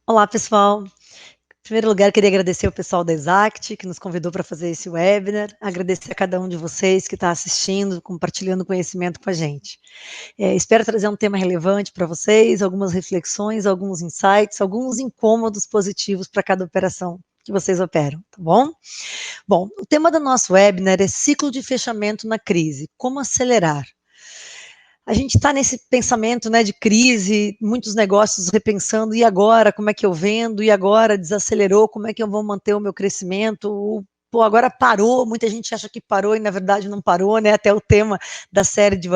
Olá, pessoal. Em primeiro lugar, queria agradecer o pessoal da Exact, que nos convidou para fazer esse webinar, agradecer a cada um de vocês que está assistindo, compartilhando conhecimento com a gente. Espero trazer um tema relevante para vocês, algumas reflexões, alguns insights, alguns incômodos positivos para cada operação que vocês operam, tá bom? Bom, o tema do nosso webinar é ciclo de fechamento na crise, como acelerar. A gente está nesse pensamento, né, de crise, muitos negócios repensando, e agora, como é que eu vendo? E agora desacelerou, como é que eu vou manter o meu crescimento? Pô, agora parou, muita gente acha que parou e na verdade não parou, né? Até o tema da série de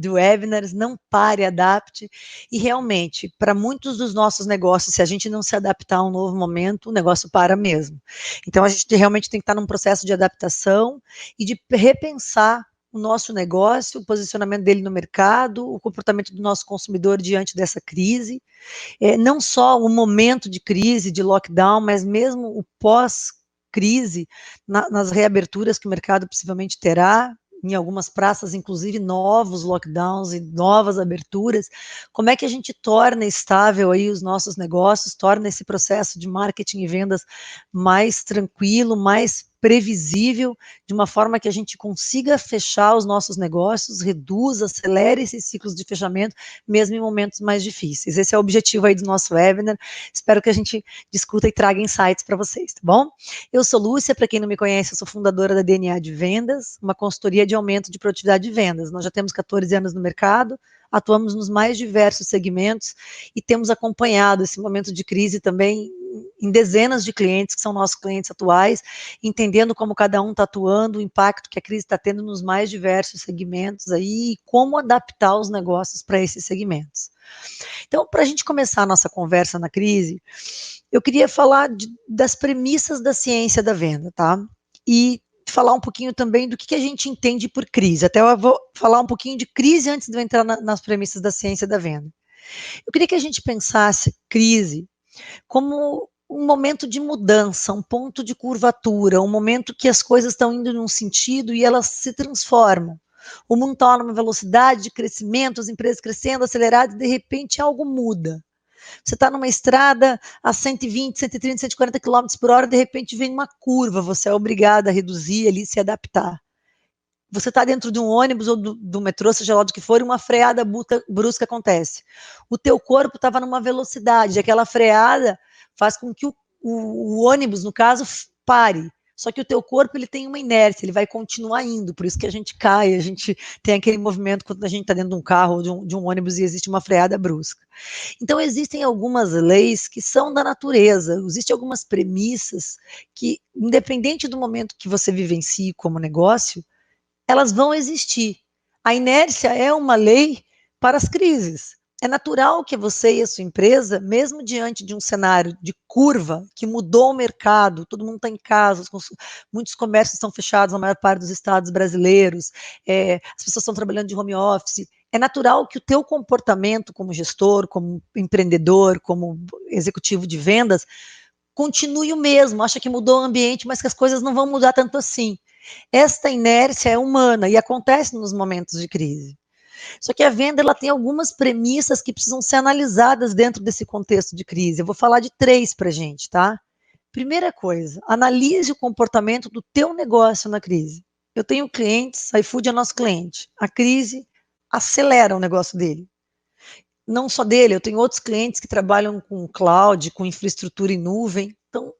webinars, não pare, adapte. E realmente, para muitos dos nossos negócios, se a gente não se adaptar a um novo momento, o negócio para mesmo. Então a gente realmente tem que estar num processo de adaptação e de repensar o nosso negócio, o posicionamento dele no mercado, o comportamento do nosso consumidor diante dessa crise, não só o momento de crise, de lockdown, mas mesmo o pós-crise, nas reaberturas que o mercado possivelmente terá, em algumas praças, inclusive novos lockdowns e novas aberturas, como é que a gente torna estável aí os nossos negócios, torna esse processo de marketing e vendas mais tranquilo, mais previsível, de uma forma que a gente consiga fechar os nossos negócios, reduza, acelere esses ciclos de fechamento, mesmo em momentos mais difíceis. Esse é o objetivo aí do nosso webinar. Espero que a gente discuta e traga insights para vocês, tá bom? Eu sou Lúcia, para quem não me conhece, eu sou fundadora da DNA de Vendas, uma consultoria de aumento de produtividade de vendas. Nós já temos 14 anos no mercado, atuamos nos mais diversos segmentos e temos acompanhado esse momento de crise também em dezenas de clientes que são nossos clientes atuais, entendendo como cada um está atuando, o impacto que a crise está tendo nos mais diversos segmentos aí, e como adaptar os negócios para esses segmentos. Então, para a gente começar a nossa conversa na crise, eu queria falar das premissas da ciência da venda, tá? E falar um pouquinho também do que a gente entende por crise. Até eu vou falar um pouquinho de crise antes de eu entrar nas premissas da ciência da venda. Eu queria que a gente pensasse crise como um momento de mudança, um ponto de curvatura, um momento que as coisas estão indo num sentido e elas se transformam. O mundo está numa velocidade de crescimento, as empresas crescendo, aceleradas, e de repente algo muda. Você está numa estrada a 120, 130, 140 quilômetros por hora, de repente vem uma curva, você é obrigado a reduzir ali, se adaptar. Você está dentro de um ônibus ou do metrô, seja lá do que for, e uma freada brusca acontece. O teu corpo estava numa velocidade, aquela freada faz com que o ônibus, no caso, pare. Só que o teu corpo ele tem uma inércia, ele vai continuar indo, por isso que a gente cai, a gente tem aquele movimento quando a gente está dentro de um carro ou de um ônibus e existe uma freada brusca. Então, existem algumas leis que são da natureza, existem algumas premissas que, independente do momento que você vivencie como negócio, elas vão existir. A inércia é uma lei para as crises. É natural que você e a sua empresa, mesmo diante de um cenário de curva que mudou o mercado, todo mundo está em casa, muitos comércios estão fechados na maior parte dos estados brasileiros, as pessoas estão trabalhando de home office. É natural que o teu comportamento como gestor, como empreendedor, como executivo de vendas, continue o mesmo. Acha que mudou o ambiente, mas que as coisas não vão mudar tanto assim. Esta inércia é humana e acontece nos momentos de crise. Só que a venda ela tem algumas premissas que precisam ser analisadas dentro desse contexto de crise. Eu vou falar de 3 para a gente, tá? Primeira coisa, analise o comportamento do teu negócio na crise. Eu tenho clientes, a iFood é nosso cliente. A crise acelera o negócio dele. Não só dele, eu tenho outros clientes que trabalham com cloud, com infraestrutura em nuvem. Então,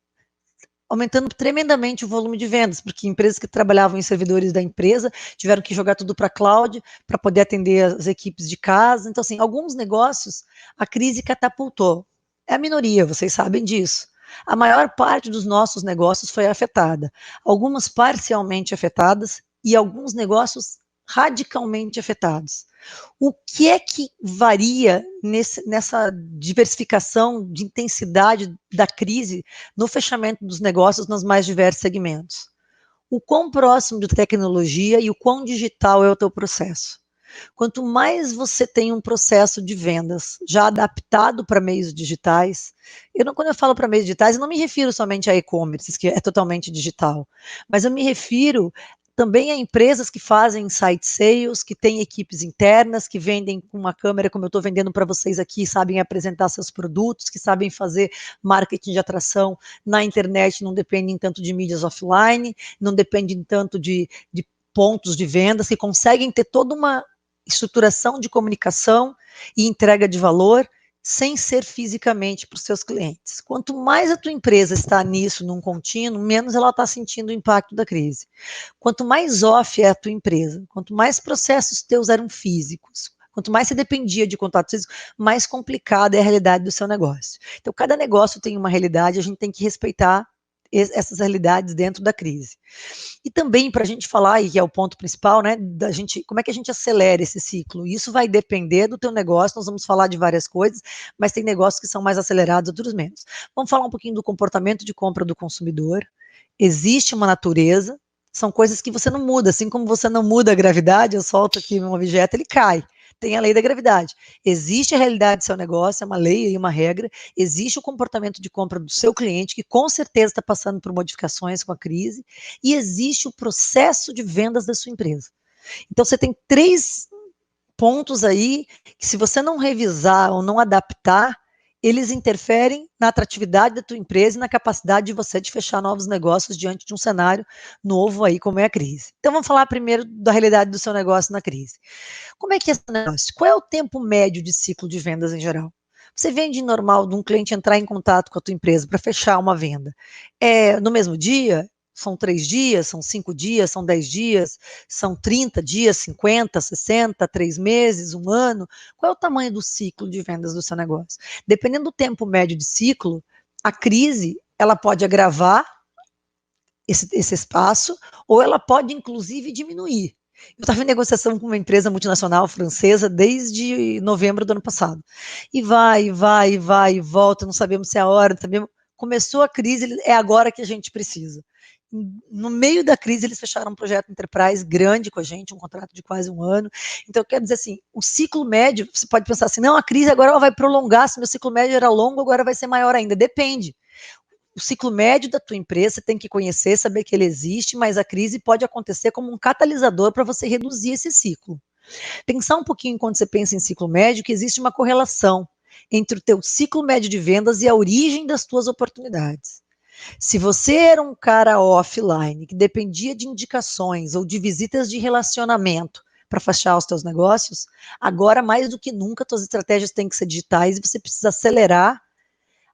aumentando tremendamente o volume de vendas, porque empresas que trabalhavam em servidores da empresa tiveram que jogar tudo para a cloud para poder atender as equipes de casa. Então, assim, alguns negócios a crise catapultou. É a minoria, vocês sabem disso. A maior parte dos nossos negócios foi afetada. Algumas parcialmente afetadas e alguns negócios radicalmente afetados. O que é que varia nessa diversificação de intensidade da crise no fechamento dos negócios nos mais diversos segmentos? O quão próximo de tecnologia e o quão digital é o teu processo. Quanto mais você tem um processo de vendas já adaptado para meios digitais, quando eu falo para meios digitais, eu não me refiro somente a e-commerce, que é totalmente digital, mas eu me refiro também a empresas que fazem inside sales, que têm equipes internas, que vendem com uma câmera, como eu estou vendendo para vocês aqui, sabem apresentar seus produtos, que sabem fazer marketing de atração na internet, não dependem tanto de mídias offline, não dependem tanto de pontos de vendas, que conseguem ter toda uma estruturação de comunicação e entrega de valor sem ser fisicamente para os seus clientes. Quanto mais a tua empresa está nisso, num contínuo, menos ela está sentindo o impacto da crise. Quanto mais off é a tua empresa, quanto mais processos teus eram físicos, quanto mais você dependia de contato físico, mais complicada é a realidade do seu negócio. Então, cada negócio tem uma realidade, a gente tem que respeitar essas realidades dentro da crise. E também para a gente falar, e que é o ponto principal, né, da gente, como é que a gente acelera esse ciclo? Isso vai depender do teu negócio, nós vamos falar de várias coisas, mas tem negócios que são mais acelerados, outros menos. Vamos falar um pouquinho do comportamento de compra do consumidor. Existe uma natureza, são coisas que você não muda, assim como você não muda a gravidade, eu solto aqui um objeto, ele cai. Tem a lei da gravidade. Existe a realidade do seu negócio, é uma lei e uma regra. Existe o comportamento de compra do seu cliente, que com certeza está passando por modificações com a crise. E existe o processo de vendas da sua empresa. Então, você tem 3 pontos aí que, se você não revisar ou não adaptar, eles interferem na atratividade da tua empresa e na capacidade de você de fechar novos negócios diante de um cenário novo aí, como é a crise. Então, vamos falar primeiro da realidade do seu negócio na crise. Como é que é esse negócio? Qual é o tempo médio de ciclo de vendas em geral? Você vende normal de um cliente entrar em contato com a tua empresa para fechar uma venda. É no mesmo dia? São 3 dias, são 5 dias, são 10 dias, são 30 dias, 50, 60, 3 meses, 1 ano? Qual é o tamanho do ciclo de vendas do seu negócio? Dependendo do tempo médio de ciclo, a crise ela pode agravar esse espaço, ou ela pode, inclusive, diminuir. Eu estava em negociação com uma empresa multinacional francesa desde novembro do ano passado. E vai, volta, não sabemos se é a hora, não sabemos. Começou a crise, é agora que a gente precisa. No meio da crise, eles fecharam um projeto Enterprise grande com a gente, um contrato de quase 1 ano. Então, quer dizer assim, o ciclo médio, você pode pensar assim, não, a crise agora ela vai prolongar, se meu ciclo médio era longo, agora vai ser maior ainda. Depende. O ciclo médio da tua empresa, você tem que conhecer, saber que ele existe, mas a crise pode acontecer como um catalisador para você reduzir esse ciclo. Pensar um pouquinho quando você pensa em ciclo médio, que existe uma correlação entre o teu ciclo médio de vendas e a origem das tuas oportunidades. Se você era um cara offline, que dependia de indicações ou de visitas de relacionamento para fechar os teus negócios, agora mais do que nunca, tuas estratégias têm que ser digitais e você precisa acelerar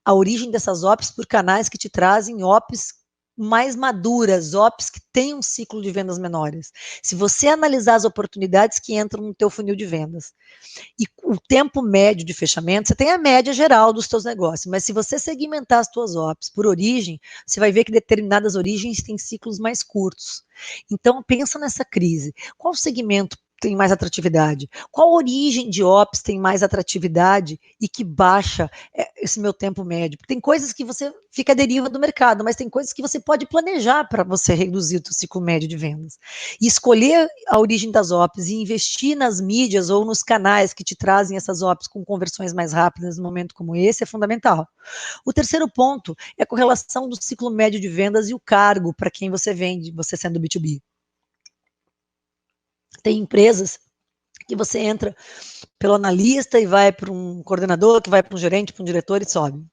a origem dessas ops por canais que te trazem ops mais maduras, ops que têm um ciclo de vendas menores. Se você analisar as oportunidades que entram no teu funil de vendas e o tempo médio de fechamento, você tem a média geral dos teus negócios, mas se você segmentar as tuas ops por origem, você vai ver que determinadas origens têm ciclos mais curtos. Então, pensa nessa crise. Qual segmento tem mais atratividade? Qual origem de ops tem mais atratividade e que baixa esse meu tempo médio? Porque tem coisas que você fica à deriva do mercado, mas tem coisas que você pode planejar para você reduzir o teu ciclo médio de vendas. E escolher a origem das ops e investir nas mídias ou nos canais que te trazem essas ops com conversões mais rápidas num momento como esse é fundamental. O terceiro ponto é a correlação do ciclo médio de vendas e o cargo para quem você vende, você sendo B2B. Tem empresas que você entra pelo analista e vai para um coordenador, que vai para um gerente, para um diretor e sobe,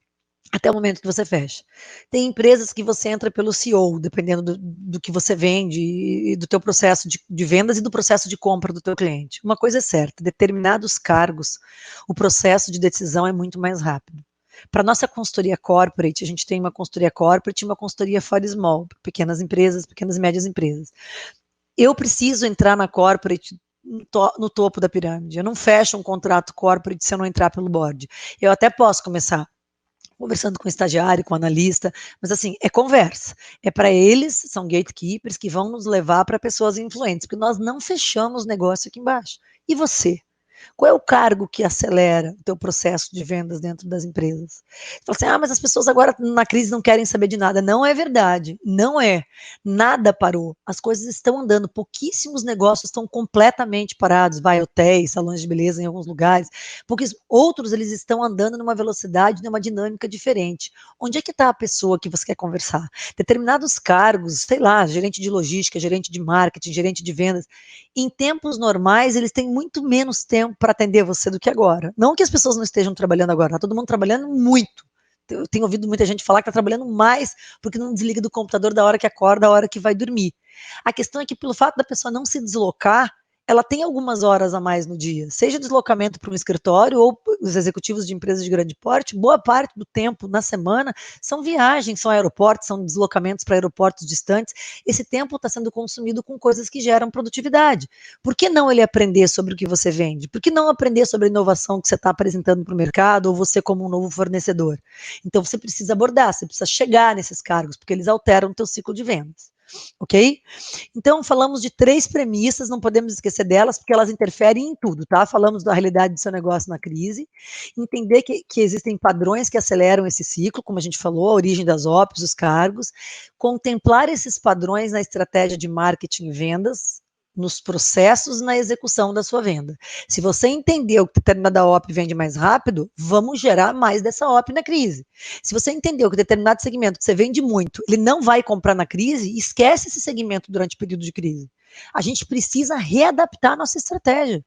até o momento que você fecha. Tem empresas que você entra pelo CEO, dependendo do que você vende e do teu processo de vendas e do processo de compra do teu cliente. Uma coisa é certa, determinados cargos, o processo de decisão é muito mais rápido. Para nossa consultoria corporate, a gente tem uma consultoria corporate e uma consultoria for small, pequenas empresas, pequenas e médias empresas. Eu preciso entrar na corporate no topo da pirâmide. Eu não fecho um contrato corporate se eu não entrar pelo board. Eu até posso começar conversando com o estagiário, com o analista, mas assim, é conversa. É para eles, são gatekeepers que vão nos levar para pessoas influentes, porque nós não fechamos negócio aqui embaixo. E você? Qual é o cargo que acelera o teu processo de vendas dentro das empresas? Você fala assim, mas as pessoas agora na crise não querem saber de nada. Não é verdade, não é. Nada parou. As coisas estão andando, pouquíssimos negócios estão completamente parados, hotéis, salões de beleza em alguns lugares, porque outros eles estão andando numa velocidade, numa dinâmica diferente. Onde é que está a pessoa que você quer conversar? Determinados cargos, sei lá, gerente de logística, gerente de marketing, gerente de vendas, em tempos normais, eles têm muito menos tempo para atender você do que agora. Não que as pessoas não estejam trabalhando agora, está todo mundo trabalhando muito. Eu tenho ouvido muita gente falar que está trabalhando mais porque não desliga do computador da hora que acorda, da hora que vai dormir. A questão é que, pelo fato da pessoa não se deslocar, ela tem algumas horas a mais no dia, seja deslocamento para um escritório ou os executivos de empresas de grande porte, boa parte do tempo na semana são viagens, são aeroportos, são deslocamentos para aeroportos distantes. Esse tempo está sendo consumido com coisas que geram produtividade. Por que não ele aprender sobre o que você vende? Por que não aprender sobre a inovação que você está apresentando para o mercado ou você como um novo fornecedor? Então você precisa abordar, você precisa chegar nesses cargos, porque eles alteram o teu ciclo de vendas. Ok? Então, falamos de 3 premissas, não podemos esquecer delas, porque elas interferem em tudo, tá? Falamos da realidade do seu negócio na crise, entender que existem padrões que aceleram esse ciclo, como a gente falou, a origem das ops, os cargos, contemplar esses padrões na estratégia de marketing e vendas, nos processos, na execução da sua venda. Se você entendeu que determinada OP vende mais rápido, vamos gerar mais dessa OP na crise. Se você entendeu que determinado segmento que você vende muito, ele não vai comprar na crise, esquece esse segmento durante o período de crise. A gente precisa readaptar a nossa estratégia.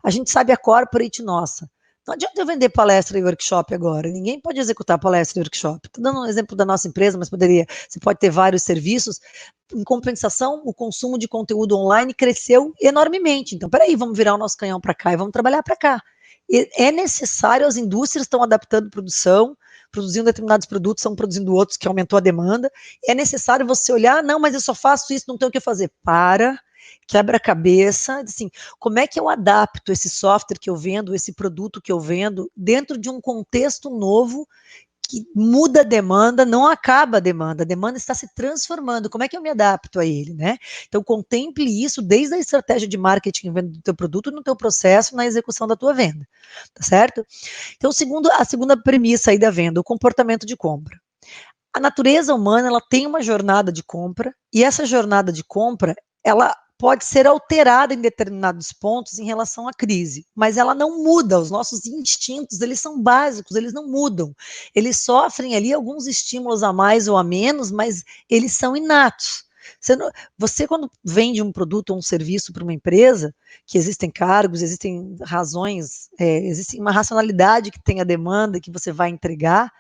A gente sabe a corporate nossa. Não adianta eu vender palestra e workshop agora. Ninguém pode executar palestra e workshop. Estou dando um exemplo da nossa empresa, mas poderia. Você pode ter vários serviços. Em compensação, o consumo de conteúdo online cresceu enormemente. Então, peraí, vamos virar o nosso canhão para cá e vamos trabalhar para cá. E é necessário, as indústrias estão adaptando produção, produzindo determinados produtos, estão produzindo outros que aumentou a demanda. É necessário você olhar, não, mas eu só faço isso, não tenho o que fazer. Para, quebra a cabeça, assim, como é que eu adapto esse software que eu vendo, esse produto que eu vendo, dentro de um contexto novo que muda a demanda, não acaba a demanda está se transformando, como é que eu me adapto a ele, né? Então, contemple isso desde a estratégia de marketing venda do teu produto, no teu processo, na execução da tua venda, tá certo? Então, a segunda premissa aí da venda, o comportamento de compra. A natureza humana, ela tem uma jornada de compra, e essa jornada de compra, ela pode ser alterada em determinados pontos em relação à crise, mas ela não muda, os nossos instintos, eles são básicos, eles não mudam, eles sofrem ali alguns estímulos a mais ou a menos, mas eles são inatos. Você, quando vende um produto ou um serviço para uma empresa, que existem cargos, existem razões, existe uma racionalidade que tem a demanda que você vai entregar,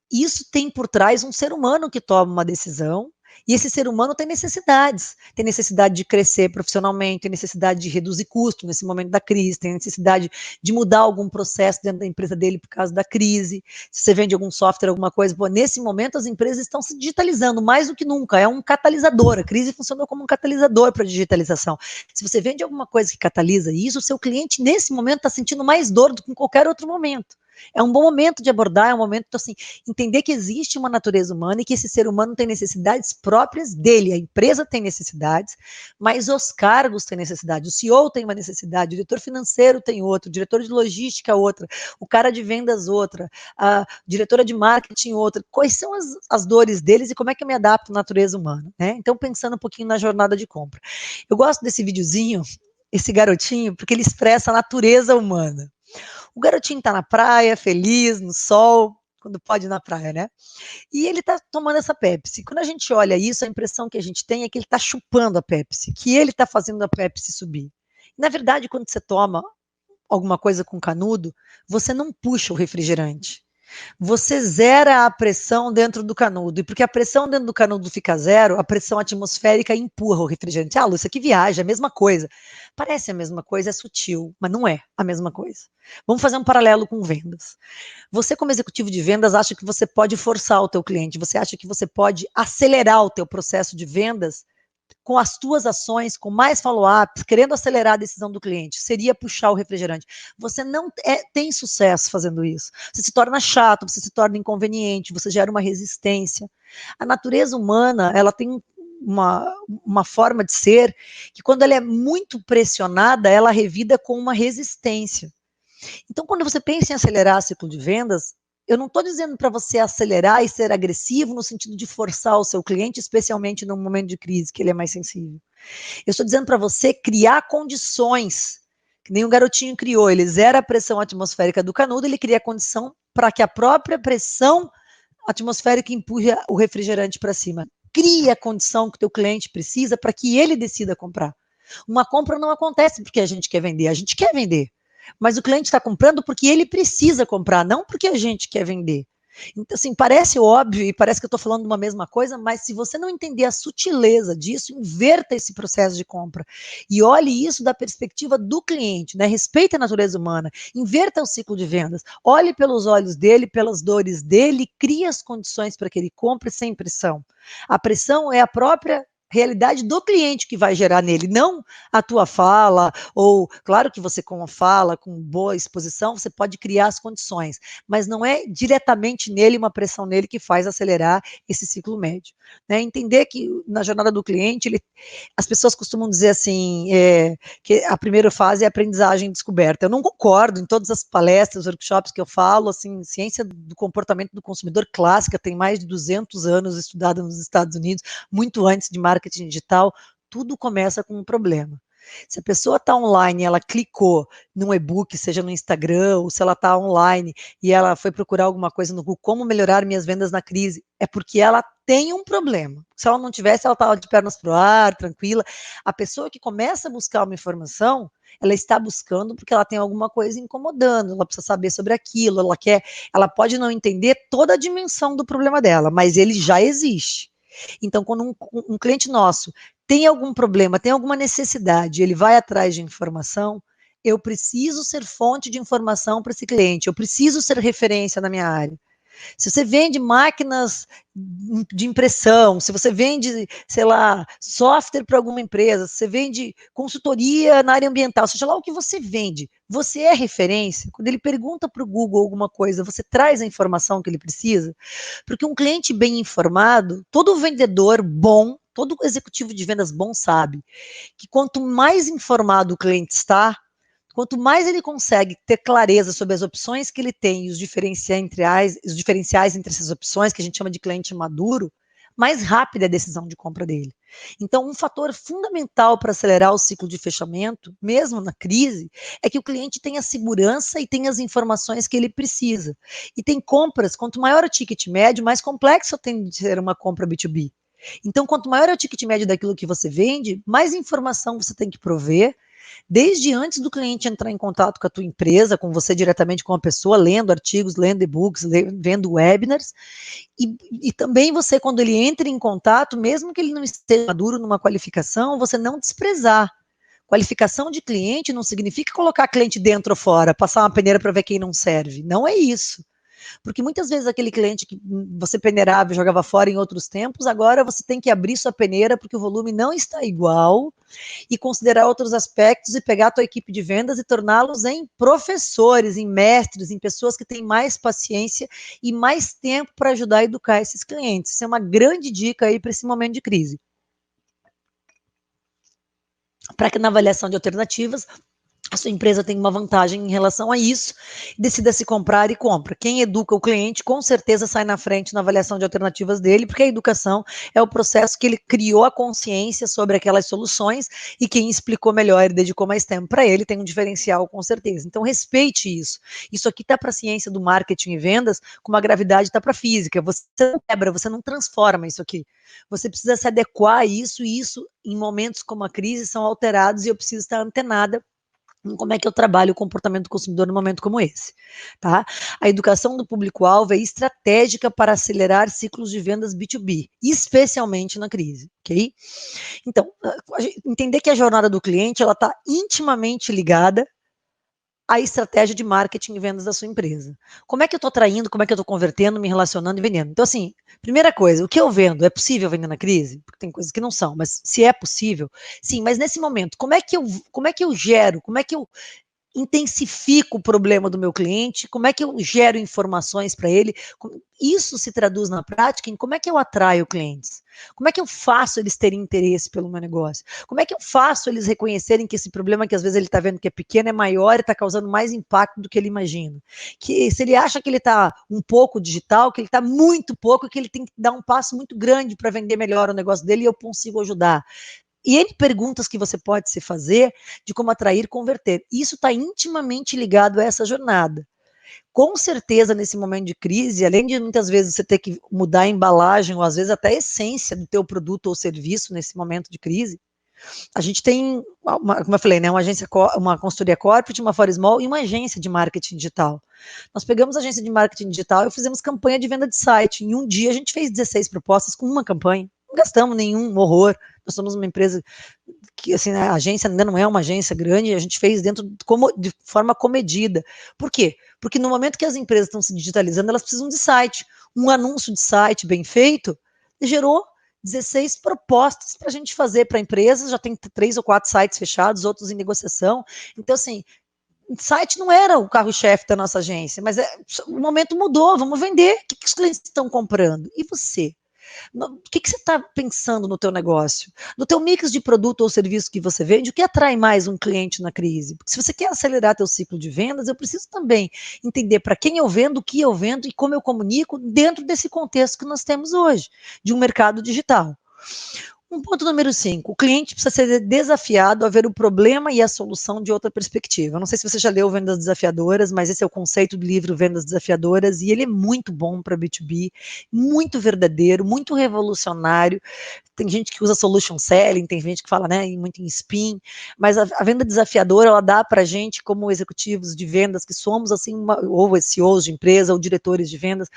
isso tem por trás um ser humano que toma uma decisão, e esse ser humano tem necessidade de crescer profissionalmente, tem necessidade de reduzir custo nesse momento da crise, tem necessidade de mudar algum processo dentro da empresa dele por causa da crise, se você vende algum software, alguma coisa, nesse momento as empresas estão se digitalizando mais do que nunca, é um catalisador, a crise funcionou como um catalisador para a digitalização. Se você vende alguma coisa que catalisa isso, o seu cliente nesse momento está sentindo mais dor do que em qualquer outro momento. É um bom momento de abordar, é um momento de assim, entender que existe uma natureza humana e que esse ser humano tem necessidades próprias dele. A empresa tem necessidades, mas os cargos têm necessidade. O CEO tem uma necessidade, o diretor financeiro tem outra, o diretor de logística outra, o cara de vendas outra, a diretora de marketing outra. Quais são as dores deles e como é que eu me adapto à natureza humana? Né? Então, pensando um pouquinho na jornada de compra. Eu gosto desse videozinho, esse garotinho, porque ele expressa a natureza humana. O garotinho tá na praia, feliz, no sol, quando pode ir na praia, né? E ele tá tomando essa Pepsi. Quando a gente olha isso, a impressão que a gente tem é que ele tá chupando a Pepsi, que ele tá fazendo a Pepsi subir. Na verdade, quando você toma alguma coisa com canudo, você não puxa o refrigerante. Você zera a pressão dentro do canudo. E porque a pressão dentro do canudo fica zero, a pressão atmosférica empurra o refrigerante. Ah, Lúcia, que viagem, é a mesma coisa. Parece a mesma coisa, é sutil, mas não é a mesma coisa. Vamos fazer um paralelo com vendas. Você, como executivo de vendas, acha que você pode forçar o teu cliente, você acha que você pode acelerar o teu processo de vendas com as tuas ações, com mais follow-ups, querendo acelerar a decisão do cliente, seria puxar o refrigerante. Você não tem sucesso fazendo isso. Você se torna chato, você se torna inconveniente, você gera uma resistência. A natureza humana, ela tem uma forma de ser que, quando ela é muito pressionada, ela revida com uma resistência. Então, quando você pensa em acelerar ciclo de vendas, eu não estou dizendo para você acelerar e ser agressivo no sentido de forçar o seu cliente, especialmente num momento de crise, que ele é mais sensível. Eu estou dizendo para você criar condições, que nem o garotinho criou. Ele zera a pressão atmosférica do canudo, ele cria a condição para que a própria pressão atmosférica empurre o refrigerante para cima. Cria a condição que o teu cliente precisa para que ele decida comprar. Uma compra não acontece porque a gente quer vender. Mas o cliente está comprando porque ele precisa comprar, não porque a gente quer vender. Então, assim, parece óbvio e parece que eu estou falando de uma mesma coisa, mas se você não entender a sutileza disso, inverta esse processo de compra e olhe isso da perspectiva do cliente, né? Respeite a natureza humana, inverta o ciclo de vendas, olhe pelos olhos dele, pelas dores dele, crie as condições para que ele compre sem pressão. A pressão é a própria realidade do cliente que vai gerar nele, não a tua fala, ou, claro que você com a fala, com boa exposição, você pode criar as condições, mas não é diretamente nele, uma pressão nele que faz acelerar esse ciclo médio. Né? Entender que na jornada do cliente, as pessoas costumam dizer assim, que a primeira fase é aprendizagem e descoberta. Eu não concordo em todas as palestras, workshops que eu falo, assim, ciência do comportamento do consumidor clássica, tem mais de 200 anos estudada nos Estados Unidos, muito antes de marketing digital, tudo começa com um problema. Se a pessoa está online, ela clicou num e-book, seja no Instagram, ou se ela está online e ela foi procurar alguma coisa no Google, como melhorar minhas vendas na crise, é porque ela tem um problema. Se ela não tivesse, ela estava de pernas para o ar, tranquila. A pessoa que começa a buscar uma informação, ela está buscando porque ela tem alguma coisa incomodando, ela precisa saber sobre aquilo, ela pode não entender toda a dimensão do problema dela, mas ele já existe. Então, quando um cliente nosso tem algum problema, tem alguma necessidade, ele vai atrás de informação, eu preciso ser fonte de informação para esse cliente, eu preciso ser referência na minha área. Se você vende máquinas de impressão, se você vende, sei lá, software para alguma empresa, se você vende consultoria na área ambiental, seja lá o que você vende, você é referência. Quando ele pergunta para o Google alguma coisa, você traz a informação que ele precisa, porque um cliente bem informado, todo vendedor bom, todo executivo de vendas bom sabe que quanto mais informado o cliente está, quanto mais ele consegue ter clareza sobre as opções que ele tem e os diferenciais entre essas opções, que a gente chama de cliente maduro, mais rápida é a decisão de compra dele. Então, um fator fundamental para acelerar o ciclo de fechamento, mesmo na crise, é que o cliente tenha segurança e tenha as informações que ele precisa. E tem compras, quanto maior o ticket médio, mais complexo tem de ser uma compra B2B. Então, quanto maior é o ticket médio daquilo que você vende, mais informação você tem que prover, desde antes do cliente entrar em contato com a tua empresa, com você diretamente com a pessoa, lendo artigos, lendo e-books, vendo webinars, e também você, quando ele entra em contato, mesmo que ele não esteja maduro numa qualificação, você não desprezar. Qualificação de cliente não significa colocar cliente dentro ou fora, passar uma peneira para ver quem não serve. Não é isso. Porque muitas vezes aquele cliente que você peneirava e jogava fora em outros tempos, agora você tem que abrir sua peneira porque o volume não está igual e considerar outros aspectos e pegar a tua equipe de vendas e torná-los em professores, em mestres, em pessoas que têm mais paciência e mais tempo para ajudar a educar esses clientes. Isso é uma grande dica aí para esse momento de crise. Para que na avaliação de alternativas a sua empresa tem uma vantagem em relação a isso, decida se comprar e compra. Quem educa o cliente, com certeza sai na frente na avaliação de alternativas dele, porque a educação é o processo que ele criou a consciência sobre aquelas soluções e quem explicou melhor e dedicou mais tempo para ele tem um diferencial, com certeza. Então, respeite isso. Isso aqui está para a ciência do marketing e vendas, como a gravidade está para a física. Você não quebra, você não transforma isso aqui. Você precisa se adequar a isso, e isso, em momentos como a crise, são alterados e eu preciso estar antenada como é que eu trabalho o comportamento do consumidor num momento como esse, tá? A educação do público-alvo é estratégica para acelerar ciclos de vendas B2B, especialmente na crise, ok? Então, entender que a jornada do cliente, ela está intimamente ligada a estratégia de marketing e vendas da sua empresa. Como é que eu estou atraindo, como é que eu estou convertendo, me relacionando e vendendo? Então, assim, primeira coisa, o que eu vendo, é possível vender na crise? Porque tem coisas que não são, mas se é possível, sim, mas nesse momento, como é que eu gero, como é que eu intensifico o problema do meu cliente, como é que eu gero informações para ele, isso se traduz na prática em como é que eu atraio clientes, como é que eu faço eles terem interesse pelo meu negócio, como é que eu faço eles reconhecerem que esse problema que às vezes ele está vendo que é pequeno é maior e está causando mais impacto do que ele imagina, que se ele acha que ele está um pouco digital, que ele está muito pouco, que ele tem que dar um passo muito grande para vender melhor o negócio dele e eu consigo ajudar. E N perguntas que você pode se fazer de como atrair e converter. Isso está intimamente ligado a essa jornada. Com certeza, nesse momento de crise, além de muitas vezes você ter que mudar a embalagem, ou às vezes até a essência do teu produto ou serviço nesse momento de crise, a gente tem, como eu falei, né, uma consultoria corporate, uma For Small e uma agência de marketing digital. Nós pegamos a agência de marketing digital e fizemos campanha de venda de site. Em um dia a gente fez 16 propostas com uma campanha. Não gastamos nenhum horror. Nós somos uma empresa que, assim, a agência ainda não é uma agência grande, a gente fez de forma comedida. Por quê? Porque no momento que as empresas estão se digitalizando, elas precisam de site. Um anúncio de site bem feito gerou 16 propostas para a gente fazer para empresas, já tem 3 ou 4 sites fechados, outros em negociação. Então, assim, site não era o carro-chefe da nossa agência, mas o momento mudou, vamos vender. O que os clientes estão comprando? E você? O que você está pensando no teu negócio? No teu mix de produto ou serviço que você vende, o que atrai mais um cliente na crise? Porque se você quer acelerar teu ciclo de vendas, eu preciso também entender para quem eu vendo, o que eu vendo e como eu comunico dentro desse contexto que nós temos hoje, de um mercado digital. Um ponto número 5, o cliente precisa ser desafiado a ver o problema e a solução de outra perspectiva. Eu não sei se você já leu Vendas Desafiadoras, mas esse é o conceito do livro Vendas Desafiadoras, e ele é muito bom para B2B, muito verdadeiro, muito revolucionário. Tem gente que usa solution selling, tem gente que fala, né, muito em spin, mas a venda desafiadora, ela dá para a gente, como executivos de vendas, que somos, assim, ou CEOs de empresa, ou diretores de vendas,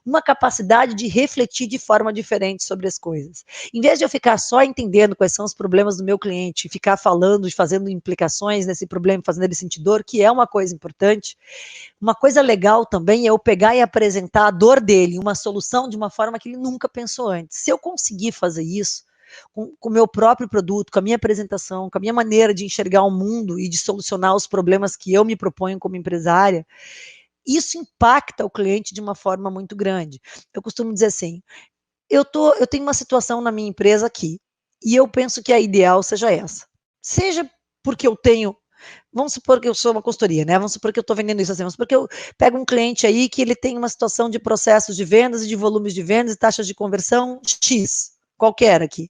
uma capacidade de refletir de forma diferente sobre as coisas. Em vez de eu ficar só entendendo quais são os problemas do meu cliente, ficar falando e fazendo implicações nesse problema, fazendo ele sentir dor, que é uma coisa importante, uma coisa legal também é eu pegar e apresentar a dor dele, uma solução de uma forma que ele nunca pensou antes. Se eu conseguir fazer isso com o meu próprio produto, com a minha apresentação, com a minha maneira de enxergar o mundo e de solucionar os problemas que eu me proponho como empresária, isso impacta o cliente de uma forma muito grande. Eu costumo dizer assim, eu tenho uma situação na minha empresa aqui, e eu penso que a ideal seja essa. Seja porque eu tenho, vamos supor que eu sou uma consultoria, né? Vamos supor que eu estou vendendo isso assim, vamos supor que eu pego um cliente aí que ele tem uma situação de processos de vendas e de volumes de vendas e taxas de conversão X, qualquer aqui.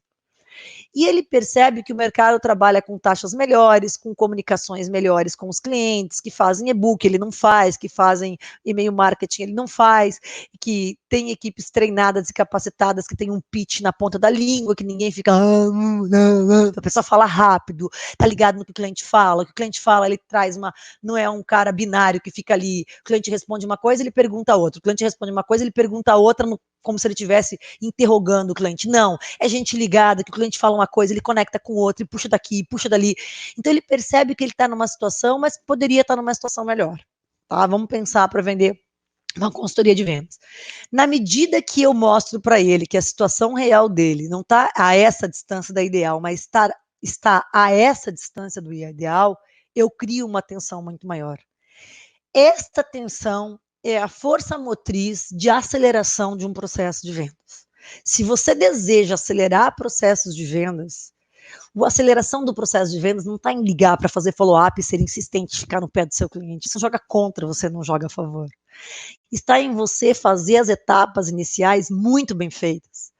E ele percebe que o mercado trabalha com taxas melhores, com comunicações melhores com os clientes, que fazem e-book, ele não faz, que fazem e-mail marketing, ele não faz, que tem equipes treinadas e capacitadas, que tem um pitch na ponta da língua, que ninguém fica, a pessoa fala rápido, tá ligado no que o cliente fala, o que o cliente fala, ele traz não é um cara binário que fica ali, o cliente responde uma coisa, ele pergunta outra, o cliente responde uma coisa, ele pergunta outra, como se ele estivesse interrogando o cliente. Não, é gente ligada, que o cliente fala uma coisa, ele conecta com outra, e puxa daqui, puxa dali. Então ele percebe que ele está numa situação, mas poderia estar numa situação melhor. Tá? Vamos pensar para vender uma consultoria de vendas. Na medida que eu mostro para ele que a situação real dele não está a essa distância da ideal, mas está a essa distância do ideal, eu crio uma tensão muito maior. Esta tensão é a força motriz de aceleração de um processo de vendas. Se você deseja acelerar processos de vendas, a aceleração do processo de vendas não está em ligar para fazer follow-up e ser insistente, ficar no pé do seu cliente. Isso joga contra, você não joga a favor. Está em você fazer as etapas iniciais muito bem feitas.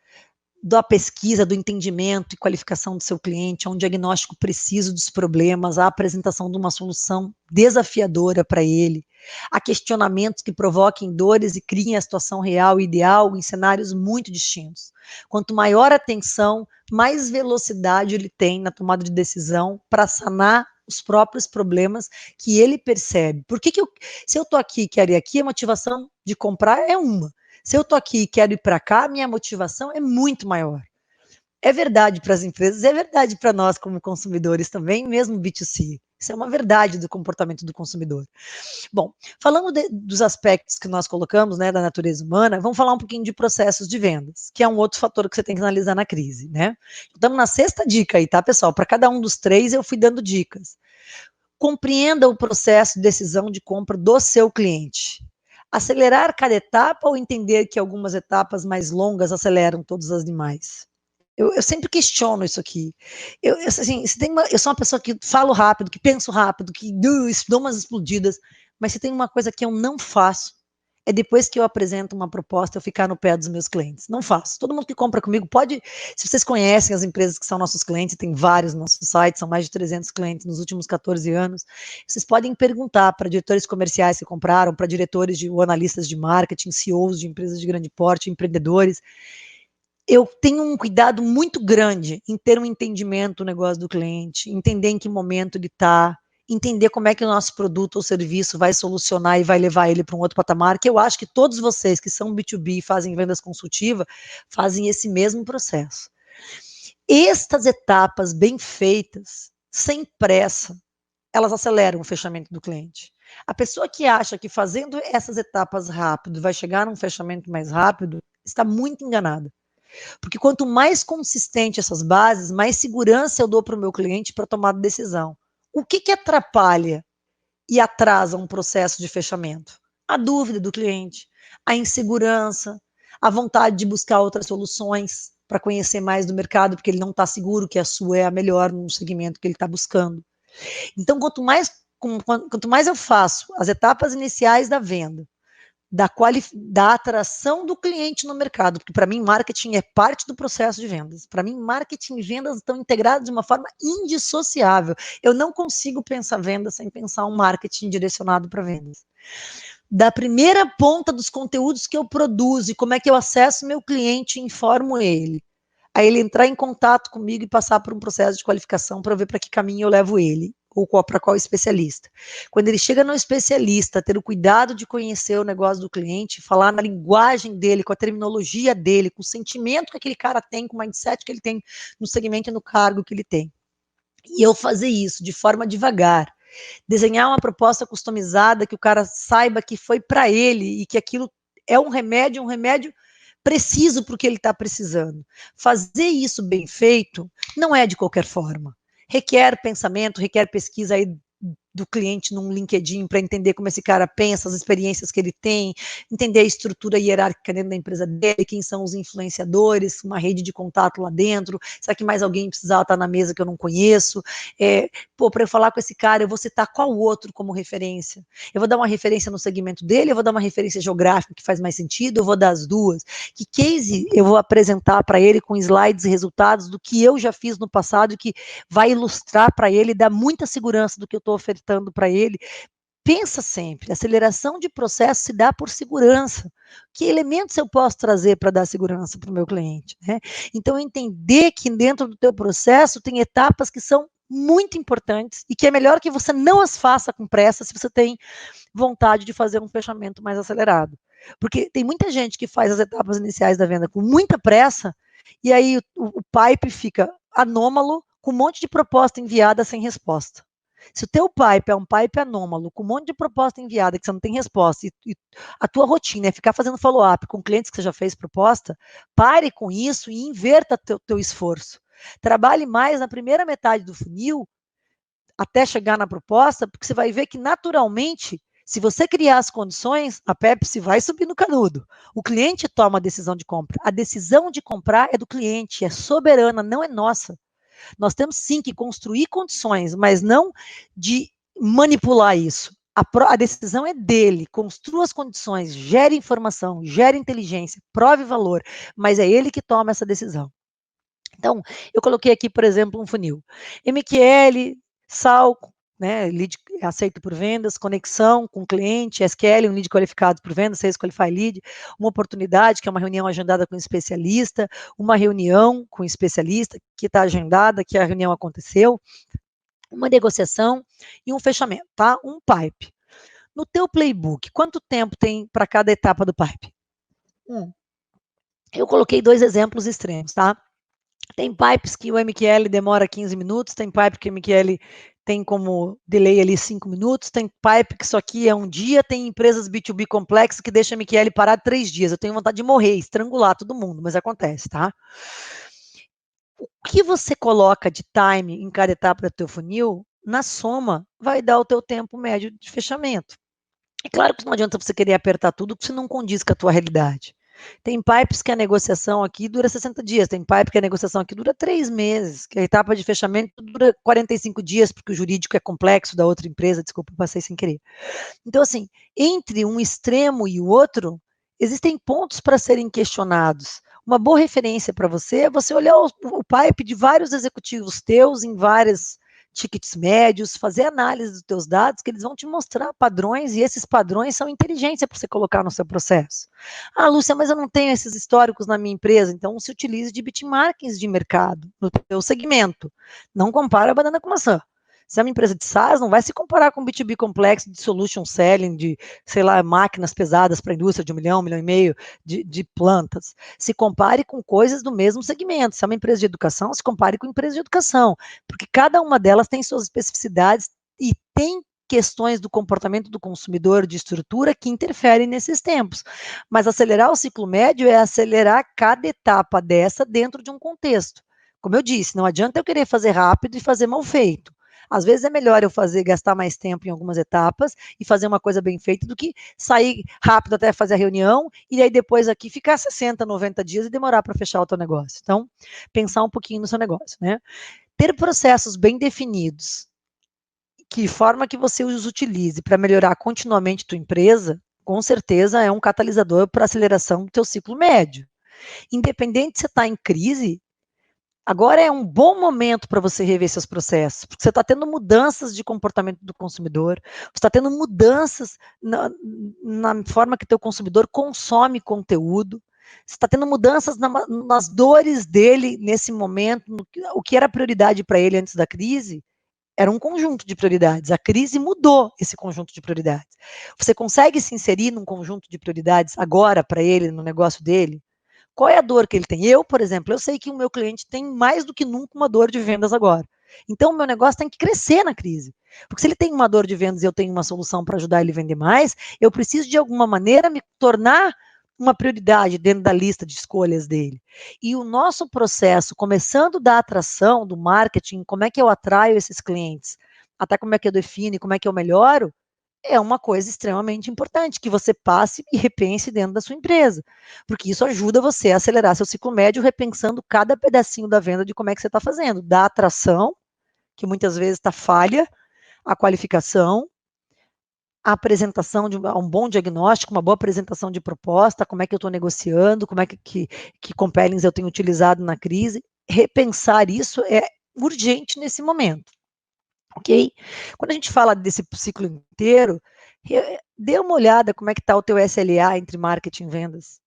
Da pesquisa, do entendimento e qualificação do seu cliente, a um diagnóstico preciso dos problemas, a apresentação de uma solução desafiadora para ele, a questionamentos que provoquem dores e criem a situação real e ideal em cenários muito distintos. Quanto maior a tensão, mais velocidade ele tem na tomada de decisão para sanar os próprios problemas que ele percebe. Se eu estou aqui e quero ir aqui, a motivação de comprar é uma. Se eu estou aqui e quero ir para cá, minha motivação é muito maior. É verdade para as empresas, é verdade para nós como consumidores também, mesmo B2C. Isso é uma verdade do comportamento do consumidor. Bom, falando dos aspectos que nós colocamos, né, da natureza humana, vamos falar um pouquinho de processos de vendas, que é um outro fator que você tem que analisar na crise, né? Estamos na 6ª dica aí, tá, pessoal? Para cada um dos 3 eu fui dando dicas. Compreenda o processo de decisão de compra do seu cliente. Acelerar cada etapa ou entender que algumas etapas mais longas aceleram todas as demais? Eu sempre questiono isso aqui. Assim, eu sou uma pessoa que falo rápido, que penso rápido, que dou umas explodidas, mas se tem uma coisa que eu não faço, é depois que eu apresento uma proposta, eu ficar no pé dos meus clientes. Não faço. Todo mundo que compra comigo pode, se vocês conhecem as empresas que são nossos clientes, tem vários no nosso site, são mais de 300 clientes nos últimos 14 anos, vocês podem perguntar para diretores comerciais que compraram, para diretores ou analistas de marketing, CEOs de empresas de grande porte, empreendedores. Eu tenho um cuidado muito grande em ter um entendimento do negócio do cliente, entender em que momento ele está, entender como é que o nosso produto ou serviço vai solucionar e vai levar ele para um outro patamar, que eu acho que todos vocês que são B2B e fazem vendas consultivas, fazem esse mesmo processo. Estas etapas bem feitas, sem pressa, elas aceleram o fechamento do cliente. A pessoa que acha que fazendo essas etapas rápido vai chegar num fechamento mais rápido, está muito enganada. Porque quanto mais consistente essas bases, mais segurança eu dou para o meu cliente para tomar decisão. O que atrapalha e atrasa um processo de fechamento? A dúvida do cliente, a insegurança, a vontade de buscar outras soluções para conhecer mais do mercado, porque ele não está seguro que a sua é a melhor no segmento que ele está buscando. Então, quanto mais eu faço as etapas iniciais da venda, da atração do cliente no mercado, porque para mim marketing é parte do processo de vendas. Para mim, marketing e vendas estão integrados de uma forma indissociável. Eu não consigo pensar vendas sem pensar um marketing direcionado para vendas. Da primeira ponta dos conteúdos que eu produzo e como é que eu acesso meu cliente e informo ele. Aí ele entrar em contato comigo e passar por um processo de qualificação para ver para que caminho eu levo ele, ou para qual especialista. Quando ele chega no especialista, ter o cuidado de conhecer o negócio do cliente, falar na linguagem dele, com a terminologia dele, com o sentimento que aquele cara tem, com o mindset que ele tem no segmento e no cargo que ele tem. E eu fazer isso de forma devagar, desenhar uma proposta customizada que o cara saiba que foi para ele e que aquilo é um remédio preciso para o que ele está precisando. Fazer isso bem feito não é de qualquer forma. Requer pensamento, requer pesquisa aí do cliente num LinkedIn para entender como esse cara pensa, as experiências que ele tem, entender a estrutura hierárquica dentro da empresa dele, quem são os influenciadores, uma rede de contato lá dentro, será que mais alguém precisava estar na mesa que eu não conheço? Para eu falar com esse cara, eu vou citar qual outro como referência? Eu vou dar uma referência no segmento dele, eu vou dar uma referência geográfica que faz mais sentido, eu vou dar as duas. Que case eu vou apresentar para ele com slides e resultados do que eu já fiz no passado e que vai ilustrar para ele, dar muita segurança do que eu estou ofertando para ele. Pensa sempre, aceleração de processo se dá por segurança. Que elementos eu posso trazer para dar segurança para o meu cliente? Né? Então, entender que dentro do teu processo tem etapas que são muito importantes e que é melhor que você não as faça com pressa se você tem vontade de fazer um fechamento mais acelerado. Porque tem muita gente que faz as etapas iniciais da venda com muita pressa e aí o pipe fica anômalo, com um monte de proposta enviada sem resposta. Se o teu pipe é um pipe anômalo, com um monte de proposta enviada que você não tem resposta, e a tua rotina é ficar fazendo follow-up com clientes que você já fez proposta, pare com isso e inverta teu esforço. Trabalhe mais na primeira metade do funil, até chegar na proposta, porque você vai ver que naturalmente, se você criar as condições, a Pepsi vai subir no canudo. O cliente toma a decisão de compra. A decisão de comprar é do cliente, é soberana, não é nossa. Nós temos sim que construir condições, mas não de manipular isso. A decisão é dele, construa as condições, gere informação, gere inteligência, prove valor, mas é ele que toma essa decisão. Então, eu coloquei aqui, por exemplo, um funil. MQL, SAL, né, lead aceito por vendas, conexão com cliente, SQL, um lead qualificado por vendas, Sales Qualify Lead, uma oportunidade, que é uma reunião agendada com um especialista, uma reunião com um especialista que está agendada, que a reunião aconteceu, uma negociação e um fechamento, tá? Um pipe. No teu playbook, quanto tempo tem para cada etapa do pipe? Eu coloquei 2 exemplos extremos, tá? Tem pipes que o MQL demora 15 minutos, tem pipe que o MQL tem como delay ali 5 minutos, tem pipe que isso aqui é um dia, tem empresas B2B complexas que deixam o MQL parado 3 dias. Eu tenho vontade de morrer, estrangular todo mundo, mas acontece, tá? O que você coloca de time em cada etapa do teu funil na soma, vai dar o teu tempo médio de fechamento. É claro que não adianta você querer apertar tudo, porque você não condiz com a tua realidade. Tem pipes que a negociação aqui dura 60 dias, tem pipe que a negociação aqui dura 3 meses, que a etapa de fechamento dura 45 dias, porque o jurídico é complexo da outra empresa, desculpa, passei sem querer. Então, assim, entre um extremo e o outro, existem pontos para serem questionados. Uma boa referência para você é você olhar o pipe de vários executivos teus em vários tickets médios, fazer análise dos teus dados, que eles vão te mostrar padrões, e esses padrões são inteligência para você colocar no seu processo. Ah, Lúcia, mas eu não tenho esses históricos na minha empresa, então se utilize de benchmarkings de mercado no teu segmento. Não compara a banana com maçã. Se é uma empresa de SaaS, não vai se comparar com B2B complexo de solution selling, de, sei lá, máquinas pesadas para a indústria de 1 milhão e meio de plantas. Se compare com coisas do mesmo segmento. Se é uma empresa de educação, se compare com empresa de educação, porque cada uma delas tem suas especificidades e tem questões do comportamento do consumidor, de estrutura, que interferem nesses tempos. Mas acelerar o ciclo médio é acelerar cada etapa dessa dentro de um contexto. Como eu disse, não adianta eu querer fazer rápido e fazer mal feito. Às vezes é melhor eu gastar mais tempo em algumas etapas e fazer uma coisa bem feita do que sair rápido até fazer a reunião e aí depois aqui ficar 60, 90 dias e demorar para fechar o teu negócio. Então, pensar um pouquinho no seu negócio, né? Ter processos bem definidos, que forma que você os utilize para melhorar continuamente tua empresa, com certeza é um catalisador para a aceleração do teu ciclo médio. Independente se você está em crise, agora é um bom momento para você rever seus processos, porque você está tendo mudanças de comportamento do consumidor, você está tendo mudanças na forma que teu consumidor consome conteúdo, você está tendo mudanças nas dores dele nesse momento, o que era prioridade para ele antes da crise, era um conjunto de prioridades. A crise mudou esse conjunto de prioridades. Você consegue se inserir num conjunto de prioridades agora para ele, no negócio dele? Qual é a dor que ele tem? Eu, por exemplo, eu sei que o meu cliente tem mais do que nunca uma dor de vendas agora. Então, o meu negócio tem que crescer na crise. Porque se ele tem uma dor de vendas e eu tenho uma solução para ajudar ele a vender mais, eu preciso, de alguma maneira, me tornar uma prioridade dentro da lista de escolhas dele. E o nosso processo, começando da atração, do marketing, como é que eu atraio esses clientes, até como é que eu defino, como é que eu melhoro, é uma coisa extremamente importante que você passe e repense dentro da sua empresa, porque isso ajuda você a acelerar seu ciclo médio, repensando cada pedacinho da venda de como é que você está fazendo, da atração, que muitas vezes está falha, a qualificação, a apresentação de um bom diagnóstico, uma boa apresentação de proposta, como é que eu estou negociando, como é que compellings eu tenho utilizado na crise, repensar isso é urgente nesse momento. Ok? Quando a gente fala desse ciclo inteiro, dê uma olhada como é que está o teu SLA entre marketing e vendas.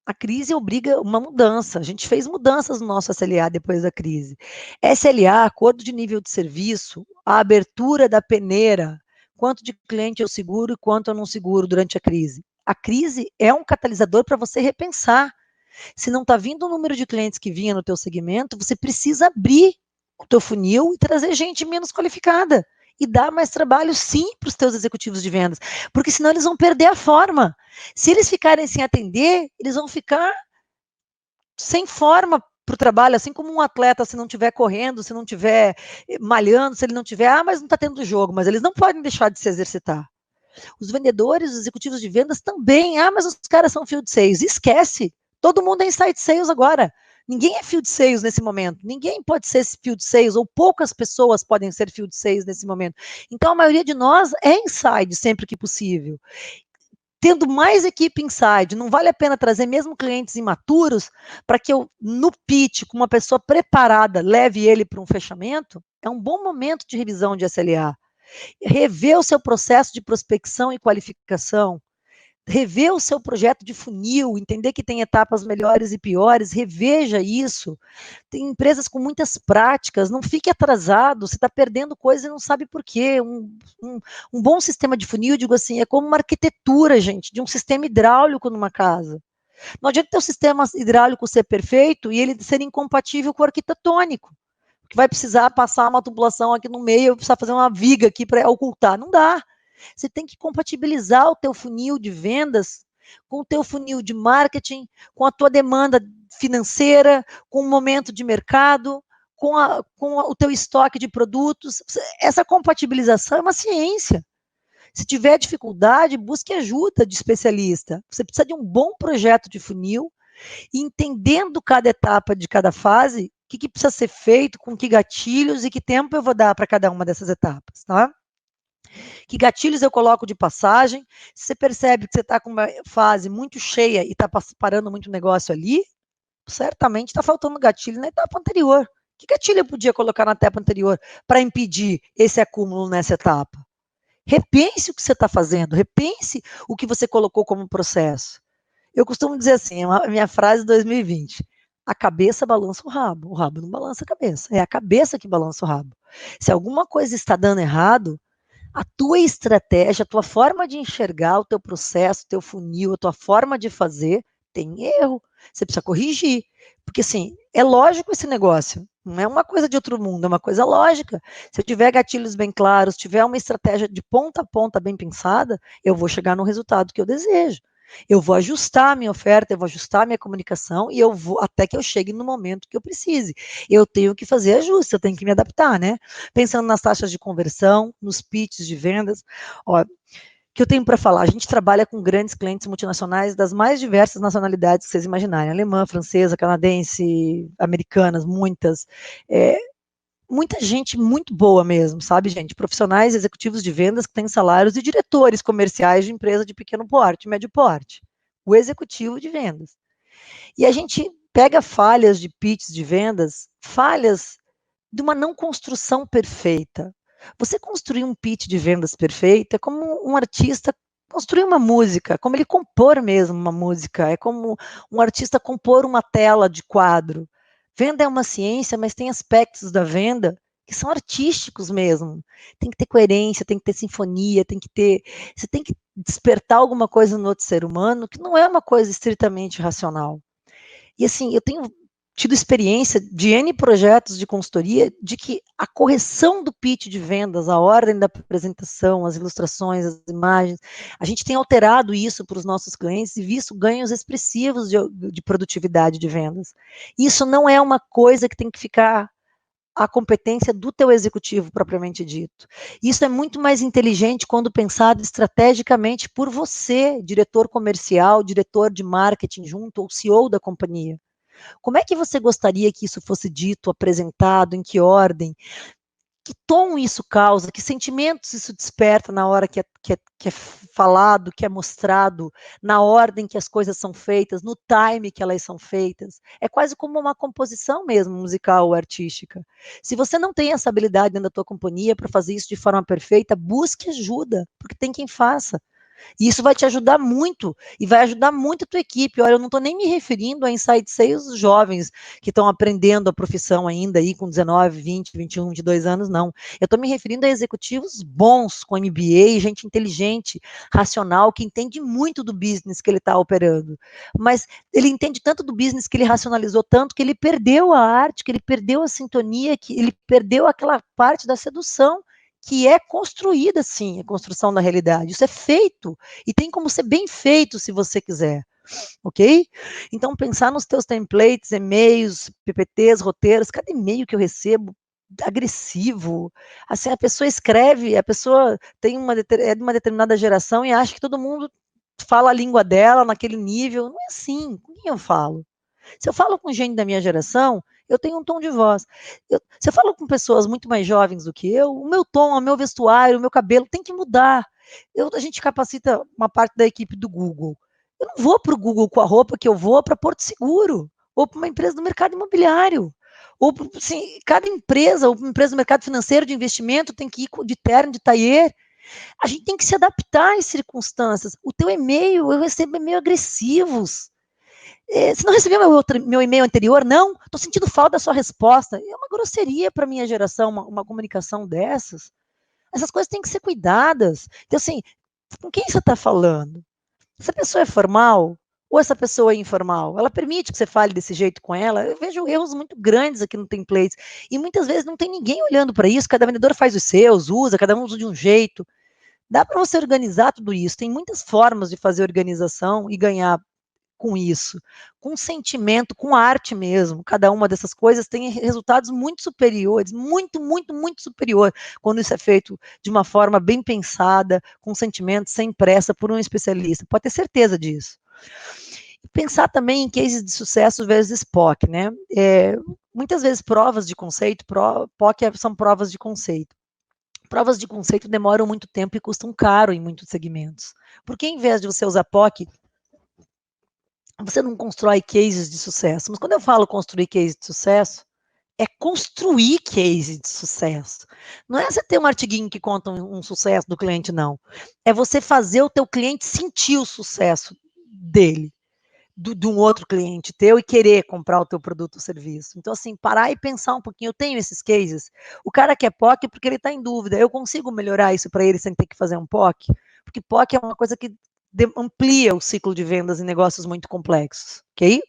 A crise obriga uma mudança. A gente fez mudanças no nosso SLA depois da crise. SLA, acordo de nível de serviço, a abertura da peneira, quanto de cliente eu seguro e quanto eu não seguro durante a crise. A crise é um catalisador para você repensar. Se não está vindo o número de clientes que vinha no teu segmento, você precisa abrir o teu funil e trazer gente menos qualificada. E dar mais trabalho, sim, para os teus executivos de vendas. Porque senão eles vão perder a forma. Se eles ficarem sem atender, eles vão ficar sem forma para o trabalho, assim como um atleta, se não estiver correndo, se não estiver malhando, se ele não tiver, mas não está tendo jogo, mas eles não podem deixar de se exercitar. Os vendedores, os executivos de vendas também. Mas os caras são field sales. Esquece. Todo mundo é inside sales agora. Ninguém é field sales nesse momento. Ninguém pode ser field sales, ou poucas pessoas podem ser field sales nesse momento. Então, a maioria de nós é inside sempre que possível. Tendo mais equipe inside, não vale a pena trazer mesmo clientes imaturos para que eu, no pitch, com uma pessoa preparada, leve ele para um fechamento? É um bom momento de revisão de SLA. Rever o seu processo de prospecção e qualificação, rever o seu projeto de funil, entender que tem etapas melhores e piores, reveja isso. Tem empresas com muitas práticas, não fique atrasado, você está perdendo coisa e não sabe por quê. Um bom sistema de funil, eu digo assim, é como uma arquitetura, gente, de um sistema hidráulico numa casa. Não adianta ter o sistema hidráulico ser perfeito e ele ser incompatível com o arquitetônico, que vai precisar passar uma tubulação aqui no meio, precisar fazer uma viga aqui para ocultar. Não dá. Você tem que compatibilizar o teu funil de vendas com o teu funil de marketing, com a tua demanda financeira, com o momento de mercado, o teu estoque de produtos. Essa compatibilização é uma ciência. Se tiver dificuldade, busque ajuda de especialista. Você precisa de um bom projeto de funil, entendendo cada etapa de cada fase, o que precisa ser feito, com que gatilhos e que tempo eu vou dar para cada uma dessas etapas, tá? Que gatilhos eu coloco de passagem? Se você percebe que você está com uma fase muito cheia e está parando muito negócio ali, certamente está faltando gatilho na etapa anterior. Que gatilho eu podia colocar na etapa anterior para impedir esse acúmulo nessa etapa? Repense o que você está fazendo, repense o que você colocou como processo. Eu costumo dizer assim, a minha frase de 2020, a cabeça balança o rabo não balança a cabeça, é a cabeça que balança o rabo. Se alguma coisa está dando errado, a tua estratégia, a tua forma de enxergar o teu processo, o teu funil, a tua forma de fazer, tem erro. Você precisa corrigir. Porque, assim, é lógico esse negócio. Não é uma coisa de outro mundo, é uma coisa lógica. Se eu tiver gatilhos bem claros, tiver uma estratégia de ponta a ponta bem pensada, eu vou chegar no resultado que eu desejo. Eu vou ajustar a minha oferta, eu vou ajustar a minha comunicação e eu vou até que eu chegue no momento que eu precise. Eu tenho que fazer ajustes, eu tenho que me adaptar, né? Pensando nas taxas de conversão, nos pitches de vendas. Ó, o que eu tenho para falar? A gente trabalha com grandes clientes multinacionais das mais diversas nacionalidades que vocês imaginarem: alemã, francesa, canadense, americanas, muitas. Muita gente muito boa mesmo, sabe, gente? Profissionais executivos de vendas que têm salários e diretores comerciais de empresa de pequeno porte, médio porte. O executivo de vendas. E a gente pega falhas de pitches de vendas, falhas de uma não construção perfeita. Você construir um pitch de vendas perfeito é como um artista construir uma música, como ele compor mesmo uma música, é como um artista compor uma tela de quadro. Venda é uma ciência, mas tem aspectos da venda que são artísticos mesmo. Tem que ter coerência, tem que ter sinfonia, você tem que despertar alguma coisa no outro ser humano que não é uma coisa estritamente racional. E assim, eu tenho tido experiência de N projetos de consultoria de que a correção do pitch de vendas, a ordem da apresentação, as ilustrações, as imagens, a gente tem alterado isso para os nossos clientes e visto ganhos expressivos de produtividade de vendas. Isso não é uma coisa que tem que ficar a competência do teu executivo propriamente dito. Isso é muito mais inteligente quando pensado estrategicamente por você, diretor comercial, diretor de marketing junto, ou CEO da companhia. Como é que você gostaria que isso fosse dito, apresentado, em que ordem? Que tom isso causa? Que sentimentos isso desperta na hora que é falado, que é mostrado, na ordem que as coisas são feitas, no time que elas são feitas? É quase como uma composição mesmo, musical ou artística. Se você não tem essa habilidade dentro da tua companhia para fazer isso de forma perfeita, busque ajuda, porque tem quem faça. E isso vai te ajudar muito, e vai ajudar muito a tua equipe. Olha, eu não estou nem me referindo a inside sales jovens que estão aprendendo a profissão ainda aí com 19, 20, 21, 22 anos, não. Eu estou me referindo a executivos bons, com MBA, gente inteligente, racional, que entende muito do business que ele está operando. Mas ele entende tanto do business que ele racionalizou tanto que ele perdeu a arte, que ele perdeu a sintonia, que ele perdeu aquela parte da sedução que é construída, sim, a construção da realidade. Isso é feito, e tem como ser bem feito se você quiser, ok? Então, pensar nos teus templates, e-mails, PPTs, roteiros, cada e-mail que eu recebo, agressivo, assim, a pessoa escreve, a pessoa é de uma determinada geração e acha que todo mundo fala a língua dela naquele nível. Não é assim, com quem eu falo? Se eu falo com gente da minha geração, eu tenho um tom de voz. Se eu falo com pessoas muito mais jovens do que eu, o meu tom, o meu vestuário, o meu cabelo tem que mudar. A gente capacita uma parte da equipe do Google. Eu não vou para o Google com a roupa que eu vou para Porto Seguro, ou para uma empresa do mercado imobiliário. Ou, assim, cada empresa, ou uma empresa do mercado financeiro de investimento tem que ir de terno, de tailleur. A gente tem que se adaptar às circunstâncias. O teu e-mail, eu recebo e-mail agressivos. Você não recebeu meu e-mail anterior? Não? Estou sentindo falta da sua resposta. É uma grosseria para a minha geração, uma comunicação dessas. Essas coisas têm que ser cuidadas. Então, assim, com quem você está falando? Essa pessoa é formal ou essa pessoa é informal? Ela permite que você fale desse jeito com ela? Eu vejo erros muito grandes aqui no templates. E muitas vezes não tem ninguém olhando para isso. Cada vendedor faz os seus, usa, cada um usa de um jeito. Dá para você organizar tudo isso. Tem muitas formas de fazer organização e ganhar com isso, com sentimento, com arte mesmo. Cada uma dessas coisas tem resultados muito superiores, muito, muito, muito superior, quando isso é feito de uma forma bem pensada, com sentimento, sem pressa, por um especialista. Pode ter certeza disso. Pensar também em cases de sucesso vezes POC, né? Muitas vezes provas de conceito, POC são provas de conceito. Provas de conceito demoram muito tempo e custam caro em muitos segmentos. Porque em vez de você usar POC, você não constrói cases de sucesso. Mas quando eu falo construir case de sucesso, é construir case de sucesso. Não é você ter um artiguinho que conta um sucesso do cliente, não. É você fazer o teu cliente sentir o sucesso dele, de um outro cliente teu e querer comprar o teu produto ou serviço. Então, assim, parar e pensar um pouquinho. Eu tenho esses cases. O cara quer POC porque ele está em dúvida. Eu consigo melhorar isso para ele sem ter que fazer um POC? Porque POC é uma coisa que amplia o ciclo de vendas em negócios muito complexos, ok?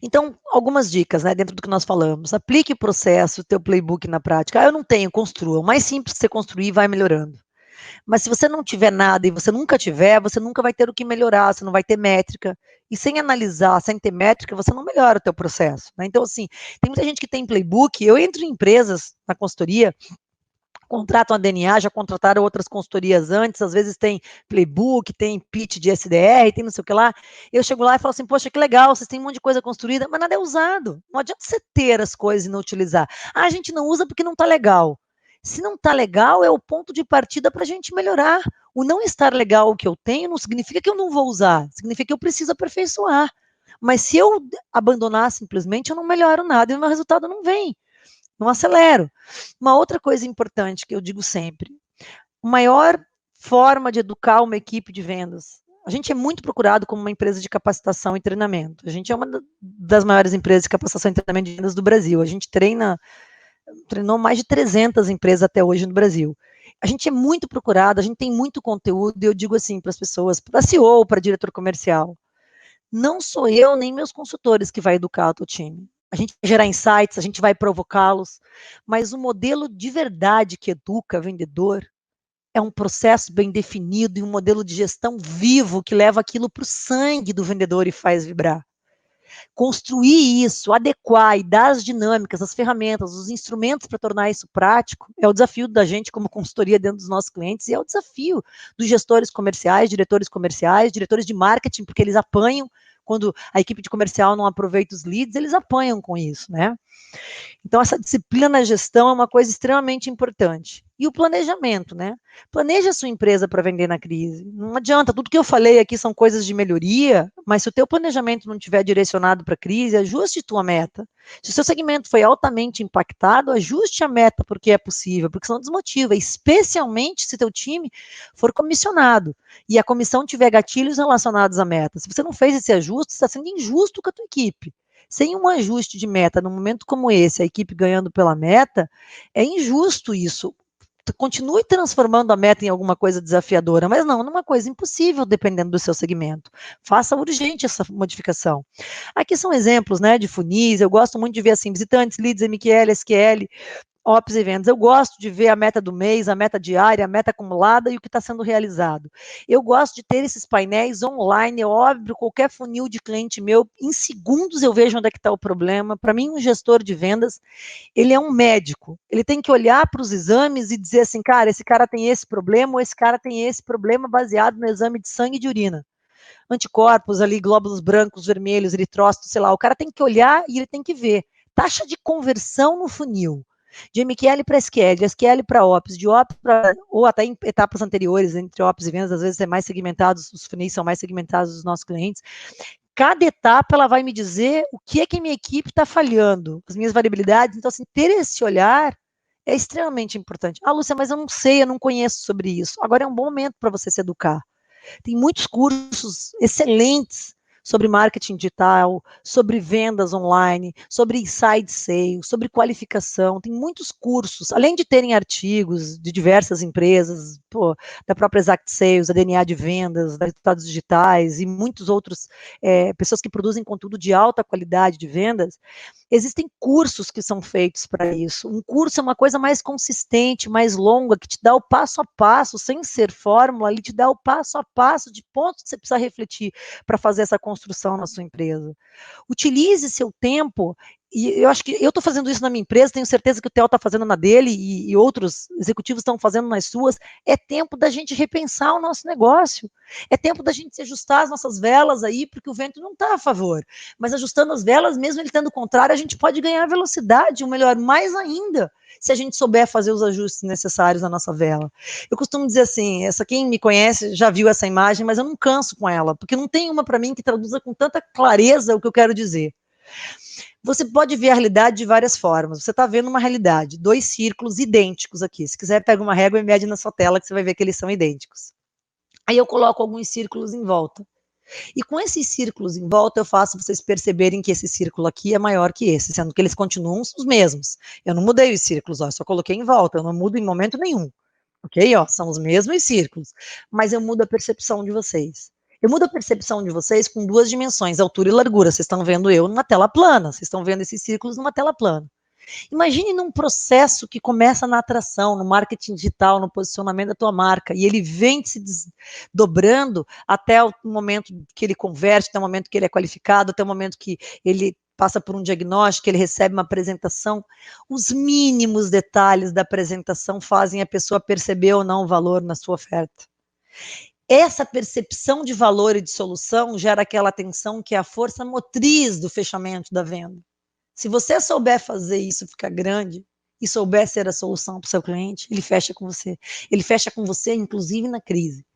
Então, algumas dicas, né, dentro do que nós falamos. Aplique o processo, o teu playbook na prática. Eu não tenho, construa. O mais simples que você construir, vai melhorando. Mas se você não tiver nada e você nunca tiver, você nunca vai ter o que melhorar, você não vai ter métrica. E sem analisar, sem ter métrica, você não melhora o teu processo, né? Então, assim, tem muita gente que tem playbook. Eu entro em empresas na consultoria, contratam a DNA, já contrataram outras consultorias antes, às vezes tem playbook, tem pitch de SDR, tem não sei o que lá. Eu chego lá e falo assim, poxa, que legal, vocês têm um monte de coisa construída, mas nada é usado. Não adianta você ter as coisas e não utilizar. Ah, a gente não usa porque não está legal. Se não está legal, é o ponto de partida para a gente melhorar. O não estar legal o que eu tenho não significa que eu não vou usar, significa que eu preciso aperfeiçoar. Mas se eu abandonar simplesmente, eu não melhoro nada e o meu resultado não vem. Não acelero. Uma outra coisa importante que eu digo sempre, a maior forma de educar uma equipe de vendas. A gente é muito procurado como uma empresa de capacitação e treinamento. A gente é uma das maiores empresas de capacitação e treinamento de vendas do Brasil. A gente treinou mais de 300 empresas até hoje no Brasil. A gente é muito procurado, a gente tem muito conteúdo, e eu digo assim para as pessoas, para CEO, para diretor comercial, não sou eu nem meus consultores que vai educar o teu time. A gente vai gerar insights, a gente vai provocá-los, mas o modelo de verdade que educa vendedor é um processo bem definido e um modelo de gestão vivo que leva aquilo para o sangue do vendedor e faz vibrar. Construir isso, adequar e dar as dinâmicas, as ferramentas, os instrumentos para tornar isso prático é o desafio da gente como consultoria dentro dos nossos clientes e é o desafio dos gestores comerciais, diretores de marketing, porque eles apanham quando a equipe de comercial não aproveita os leads, eles apanham com isso, né? Então, essa disciplina na gestão é uma coisa extremamente importante. E o planejamento, né? Planeja a sua empresa para vender na crise. Não adianta, tudo que eu falei aqui são coisas de melhoria, mas se o teu planejamento não estiver direcionado para a crise, ajuste tua meta. Se o seu segmento foi altamente impactado, ajuste a meta porque é possível, porque senão desmotiva, especialmente se teu time for comissionado e a comissão tiver gatilhos relacionados à meta. Se você não fez esse ajuste, você está sendo injusto com a tua equipe. Sem um ajuste de meta, num momento como esse, a equipe ganhando pela meta, é injusto isso. Continue transformando a meta em alguma coisa desafiadora, mas não numa coisa impossível, dependendo do seu segmento. Faça urgente essa modificação. Aqui são exemplos, né, de funis. Eu gosto muito de ver assim, visitantes, leads, MQL, SQL, Ops e vendas. Eu gosto de ver a meta do mês, a meta diária, a meta acumulada e o que está sendo realizado. Eu gosto de ter esses painéis online. É óbvio, qualquer funil de cliente meu, em segundos eu vejo onde é que está o problema. Para mim, um gestor de vendas, ele é um médico. Ele tem que olhar para os exames e dizer assim, cara, esse cara tem esse problema ou esse cara tem esse problema baseado no exame de sangue e de urina. Anticorpos ali, glóbulos brancos, vermelhos, eritrócitos, sei lá. O cara tem que olhar e ele tem que ver. Taxa de conversão no funil. De MQL para SQL, de SQL para Ops, de Ops para, ou até em etapas anteriores, entre Ops e vendas, às vezes é mais segmentados, os funis são mais segmentados dos nossos clientes. Cada etapa ela vai me dizer o que é que a minha equipe está falhando, as minhas variabilidades. Então, assim, ter esse olhar é extremamente importante. Ah, Lúcia, mas eu não sei, eu não conheço sobre isso. Agora é um bom momento para você se educar. Tem muitos cursos excelentes sobre marketing digital, sobre vendas online, sobre inside sales, sobre qualificação. Tem muitos cursos, além de terem artigos de diversas empresas, da própria Exact Sales, da DNA de vendas, da Resultados Digitais e muitos outros, pessoas que produzem conteúdo de alta qualidade de vendas. Existem cursos que são feitos para isso. Um curso é uma coisa mais consistente, mais longa, que te dá o passo a passo, sem ser fórmula, ele te dá o passo a passo de pontos que você precisa refletir para fazer essa construção construção na sua empresa. Utilize seu tempo, e eu acho que eu estou fazendo isso na minha empresa, tenho certeza que o Theo está fazendo na dele e outros executivos estão fazendo nas suas. É tempo da gente repensar o nosso negócio. É tempo da gente ajustar as nossas velas aí, porque o vento não está a favor. Mas ajustando as velas, mesmo ele estando o contrário, a gente pode ganhar velocidade, ou melhor, mais ainda, se a gente souber fazer os ajustes necessários na nossa vela. Eu costumo dizer assim, quem me conhece já viu essa imagem, mas eu não canso com ela, porque não tem uma para mim que traduza com tanta clareza o que eu quero dizer. Você pode ver a realidade de várias formas. Você está vendo uma realidade, 2 círculos idênticos aqui. Se quiser, pega uma régua e mede na sua tela, que você vai ver que eles são idênticos. Aí eu coloco alguns círculos em volta. E com esses círculos em volta, eu faço vocês perceberem que esse círculo aqui é maior que esse, sendo que eles continuam os mesmos. Eu não mudei os círculos, ó, só coloquei em volta, eu não mudo em momento nenhum. Ok? Ó, são os mesmos círculos, mas eu mudo a percepção de vocês. Eu mudo a percepção de vocês com 2 dimensões, altura e largura. Vocês estão vendo eu numa tela plana, vocês estão vendo esses círculos numa tela plana. Imagine num processo que começa na atração, no marketing digital, no posicionamento da tua marca, e ele vem se desdobrando até o momento que ele converte, até o momento que ele é qualificado, até o momento que ele passa por um diagnóstico, ele recebe uma apresentação. Os mínimos detalhes da apresentação fazem a pessoa perceber ou não o valor na sua oferta. Essa percepção de valor e de solução gera aquela atenção que é a força motriz do fechamento da venda. Se você souber fazer isso ficar grande e souber ser a solução para o seu cliente, ele fecha com você. Ele fecha com você, inclusive na crise.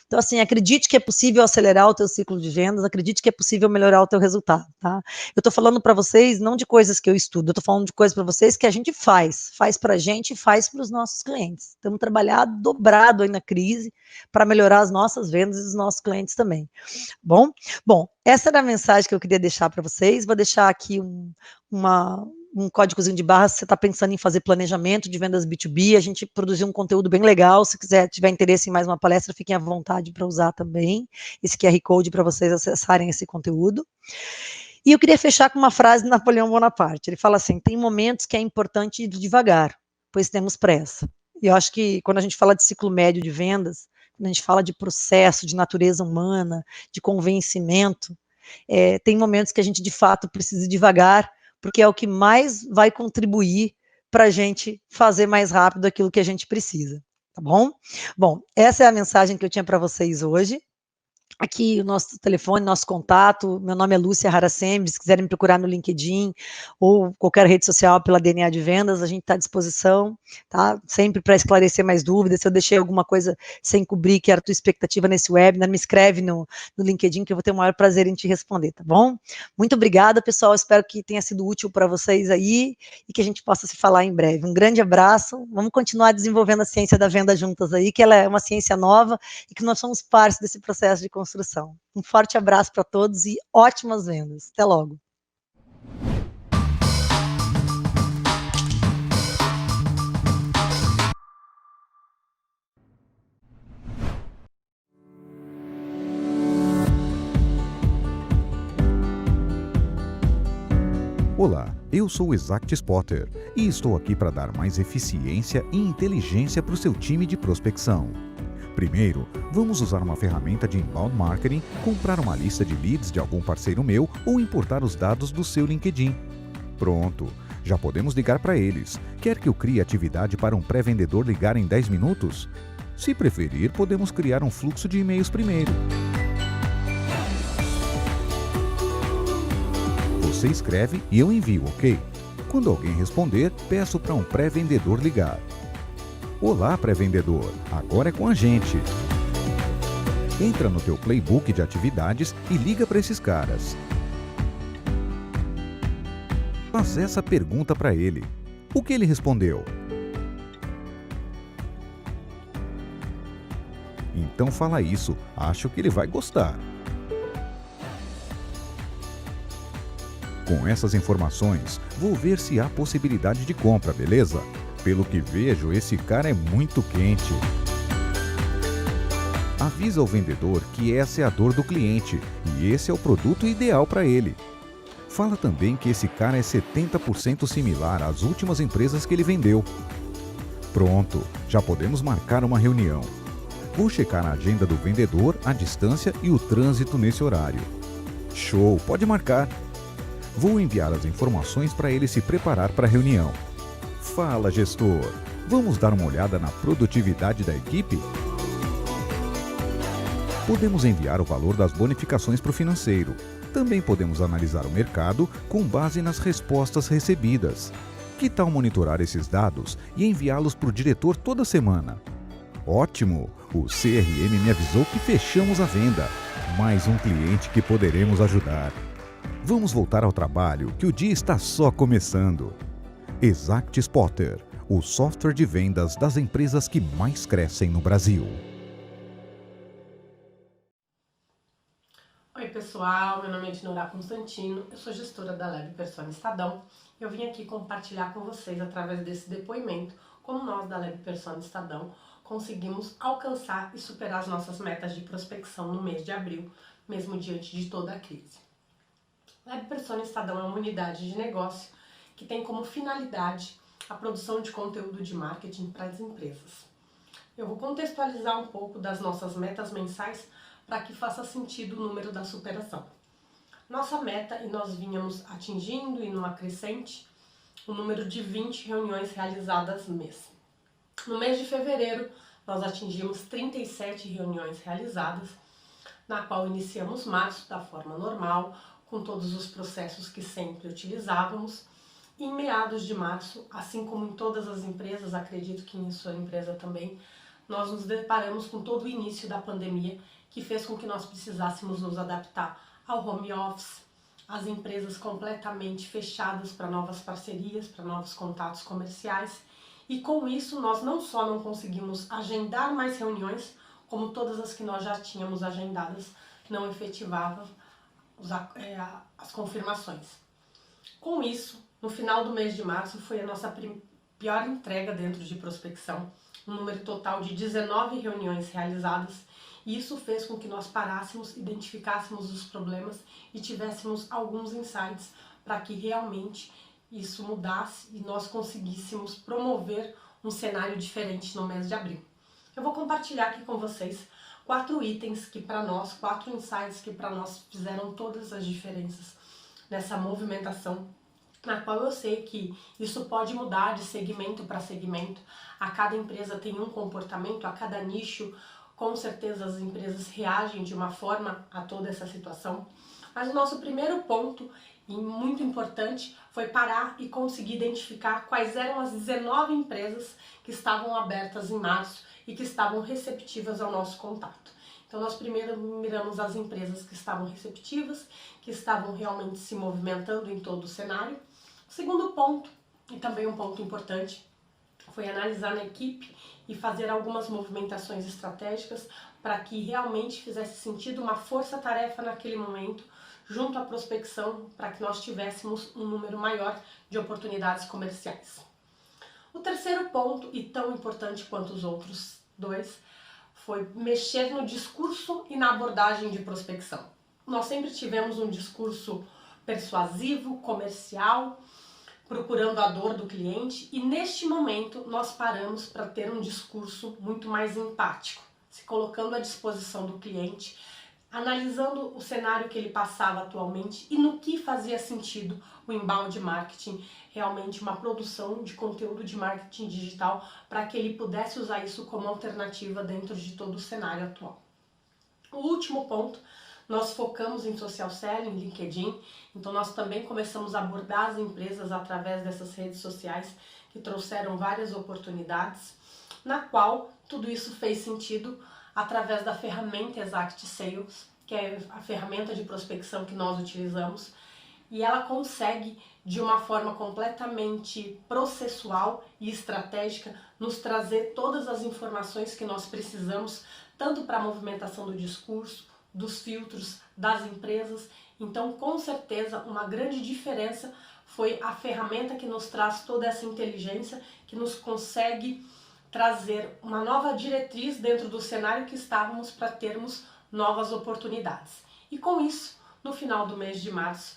Então, assim, acredite que é possível acelerar o teu ciclo de vendas, acredite que é possível melhorar o teu resultado, tá? Eu estou falando para vocês não de coisas que eu estudo, eu estou falando de coisas para vocês que a gente faz para a gente e faz para os nossos clientes. Estamos trabalhando dobrado aí na crise para melhorar as nossas vendas e os nossos clientes também. Bom, essa era a mensagem que eu queria deixar para vocês. Vou deixar aqui um códigozinho de barra se você está pensando em fazer planejamento de vendas B2B. A gente produziu um conteúdo bem legal. Se tiver interesse em mais uma palestra, fiquem à vontade para usar também esse QR Code para vocês acessarem esse conteúdo. E eu queria fechar com uma frase de Napoleão Bonaparte. Ele fala assim: tem momentos que é importante ir devagar, pois temos pressa. E eu acho que quando a gente fala de ciclo médio de vendas, quando a gente fala de processo, de natureza humana, de convencimento, tem momentos que a gente de fato precisa ir devagar, porque é o que mais vai contribuir para a gente fazer mais rápido aquilo que a gente precisa, tá bom? Bom, essa é a mensagem que eu tinha para vocês hoje. Aqui o nosso telefone, nosso contato, meu nome é Lúcia Haracembi, se quiserem me procurar no LinkedIn ou qualquer rede social pela DNA de Vendas, a gente está à disposição, tá? Sempre para esclarecer mais dúvidas. Se eu deixei alguma coisa sem cobrir, que era a tua expectativa nesse webinar, me escreve no LinkedIn que eu vou ter o maior prazer em te responder, tá bom? Muito obrigada, pessoal, espero que tenha sido útil para vocês aí e que a gente possa se falar em breve. Um grande abraço, vamos continuar desenvolvendo a ciência da venda juntas aí, que ela é uma ciência nova e que nós somos parte desse processo de construção. Um forte abraço para todos e ótimas vendas. Até logo. Olá, eu sou o Exact Spotter e estou aqui para dar mais eficiência e inteligência para o seu time de prospecção. Primeiro, vamos usar uma ferramenta de inbound marketing, comprar uma lista de leads de algum parceiro meu ou importar os dados do seu LinkedIn. Pronto, já podemos ligar para eles. Quer que eu crie atividade para um pré-vendedor ligar em 10 minutos? Se preferir, podemos criar um fluxo de e-mails primeiro. Você escreve e eu envio, ok? Quando alguém responder, peço para um pré-vendedor ligar. Olá, pré-vendedor, agora é com a gente. Entra no teu playbook de atividades e liga para esses caras. Faz essa pergunta para ele. O que ele respondeu? Então fala isso, acho que ele vai gostar. Com essas informações, vou ver se há possibilidade de compra, beleza? Pelo que vejo, esse cara é muito quente. Avisa ao vendedor que essa é a dor do cliente e esse é o produto ideal para ele. Fala também que esse cara é 70% similar às últimas empresas que ele vendeu. Pronto, já podemos marcar uma reunião. Vou checar a agenda do vendedor, a distância e o trânsito nesse horário. Show, pode marcar. Vou enviar as informações para ele se preparar para a reunião. Fala, gestor. Vamos dar uma olhada na produtividade da equipe? Podemos enviar o valor das bonificações para o financeiro. Também podemos analisar o mercado com base nas respostas recebidas. Que tal monitorar esses dados e enviá-los para o diretor toda semana? Ótimo! O CRM me avisou que fechamos a venda. Mais um cliente que poderemos ajudar. Vamos voltar ao trabalho, que o dia está só começando. ExactSpotter, o software de vendas das empresas que mais crescem no Brasil. Oi pessoal, meu nome é Dinora Constantino, eu sou gestora da Lab Persona Estadão. Eu vim aqui compartilhar com vocês, através desse depoimento, como nós da Lab Persona Estadão conseguimos alcançar e superar as nossas metas de prospecção no mês de abril, mesmo diante de toda a crise. Lab Persona Estadão é uma unidade de negócio que tem como finalidade a produção de conteúdo de marketing para as empresas. Eu vou contextualizar um pouco das nossas metas mensais para que faça sentido o número da superação. Nossa meta, e nós vínhamos atingindo e numa crescente, o número de 20 reuniões realizadas mês. No mês de fevereiro, nós atingimos 37 reuniões realizadas, na qual iniciamos março da forma normal, com todos os processos que sempre utilizávamos. E em meados de março, assim como em todas as empresas, acredito que em sua empresa também, nós nos deparamos com todo o início da pandemia, que fez com que nós precisássemos nos adaptar ao home office, as empresas completamente fechadas para novas parcerias, para novos contatos comerciais. E com isso, nós não só não conseguimos agendar mais reuniões, como todas as que nós já tínhamos agendadas não efetivavam as confirmações. Com isso, no final do mês de março, foi a nossa pior entrega dentro de prospecção, um número total de 19 reuniões realizadas, e isso fez com que nós parássemos, identificássemos os problemas e tivéssemos alguns insights para que realmente isso mudasse e nós conseguíssemos promover um cenário diferente no mês de abril. Eu vou compartilhar aqui com vocês 4 itens que para nós, 4 insights que para nós fizeram todas as diferenças nessa movimentação, na qual eu sei que isso pode mudar de segmento para segmento. A cada empresa tem um comportamento, a cada nicho, com certeza as empresas reagem de uma forma a toda essa situação. Mas o nosso primeiro ponto, e muito importante, foi parar e conseguir identificar quais eram as 19 empresas que estavam abertas em março e que estavam receptivas ao nosso contato. Então nós primeiro miramos as empresas que estavam receptivas, que estavam realmente se movimentando em todo o cenário. O segundo ponto, e também um ponto importante, foi analisar na equipe e fazer algumas movimentações estratégicas para que realmente fizesse sentido uma força-tarefa naquele momento, junto à prospecção, para que nós tivéssemos um número maior de oportunidades comerciais. O terceiro ponto, e tão importante quanto os outros 2, foi mexer no discurso e na abordagem de prospecção. Nós sempre tivemos um discurso persuasivo, comercial, procurando a dor do cliente, e neste momento nós paramos para ter um discurso muito mais empático, se colocando à disposição do cliente, analisando o cenário que ele passava atualmente e no que fazia sentido o inbound marketing, realmente uma produção de conteúdo de marketing digital para que ele pudesse usar isso como alternativa dentro de todo o cenário atual. O último ponto, nós focamos em social selling, LinkedIn, então nós também começamos a abordar as empresas através dessas redes sociais que trouxeram várias oportunidades, na qual tudo isso fez sentido através da ferramenta Exact Sales, que é a ferramenta de prospecção que nós utilizamos, e ela consegue, de uma forma completamente processual e estratégica, nos trazer todas as informações que nós precisamos, tanto para a movimentação do discurso, dos filtros das empresas. Então, com certeza, uma grande diferença foi a ferramenta que nos traz toda essa inteligência, que nos consegue trazer uma nova diretriz dentro do cenário que estávamos para termos novas oportunidades. E com isso, no final do mês de março,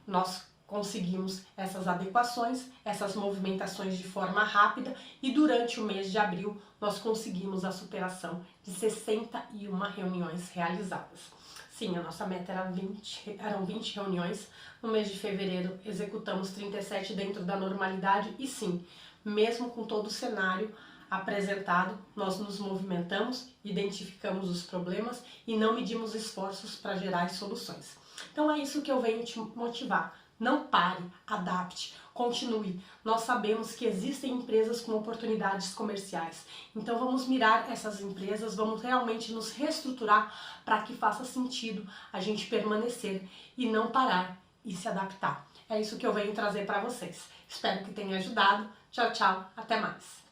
nós conseguimos essas adequações, essas movimentações de forma rápida, e durante o mês de abril nós conseguimos a superação de 61 reuniões realizadas. Sim, a nossa meta eram 20 reuniões. No mês de fevereiro executamos 37 dentro da normalidade e sim, mesmo com todo o cenário apresentado, nós nos movimentamos, identificamos os problemas e não medimos esforços para gerar as soluções. Então é isso que eu venho te motivar. Não pare, adapte, continue. Nós sabemos que existem empresas com oportunidades comerciais. Então vamos mirar essas empresas, vamos realmente nos reestruturar para que faça sentido a gente permanecer e não parar e se adaptar. É isso que eu venho trazer para vocês. Espero que tenha ajudado. Tchau, tchau. Até mais.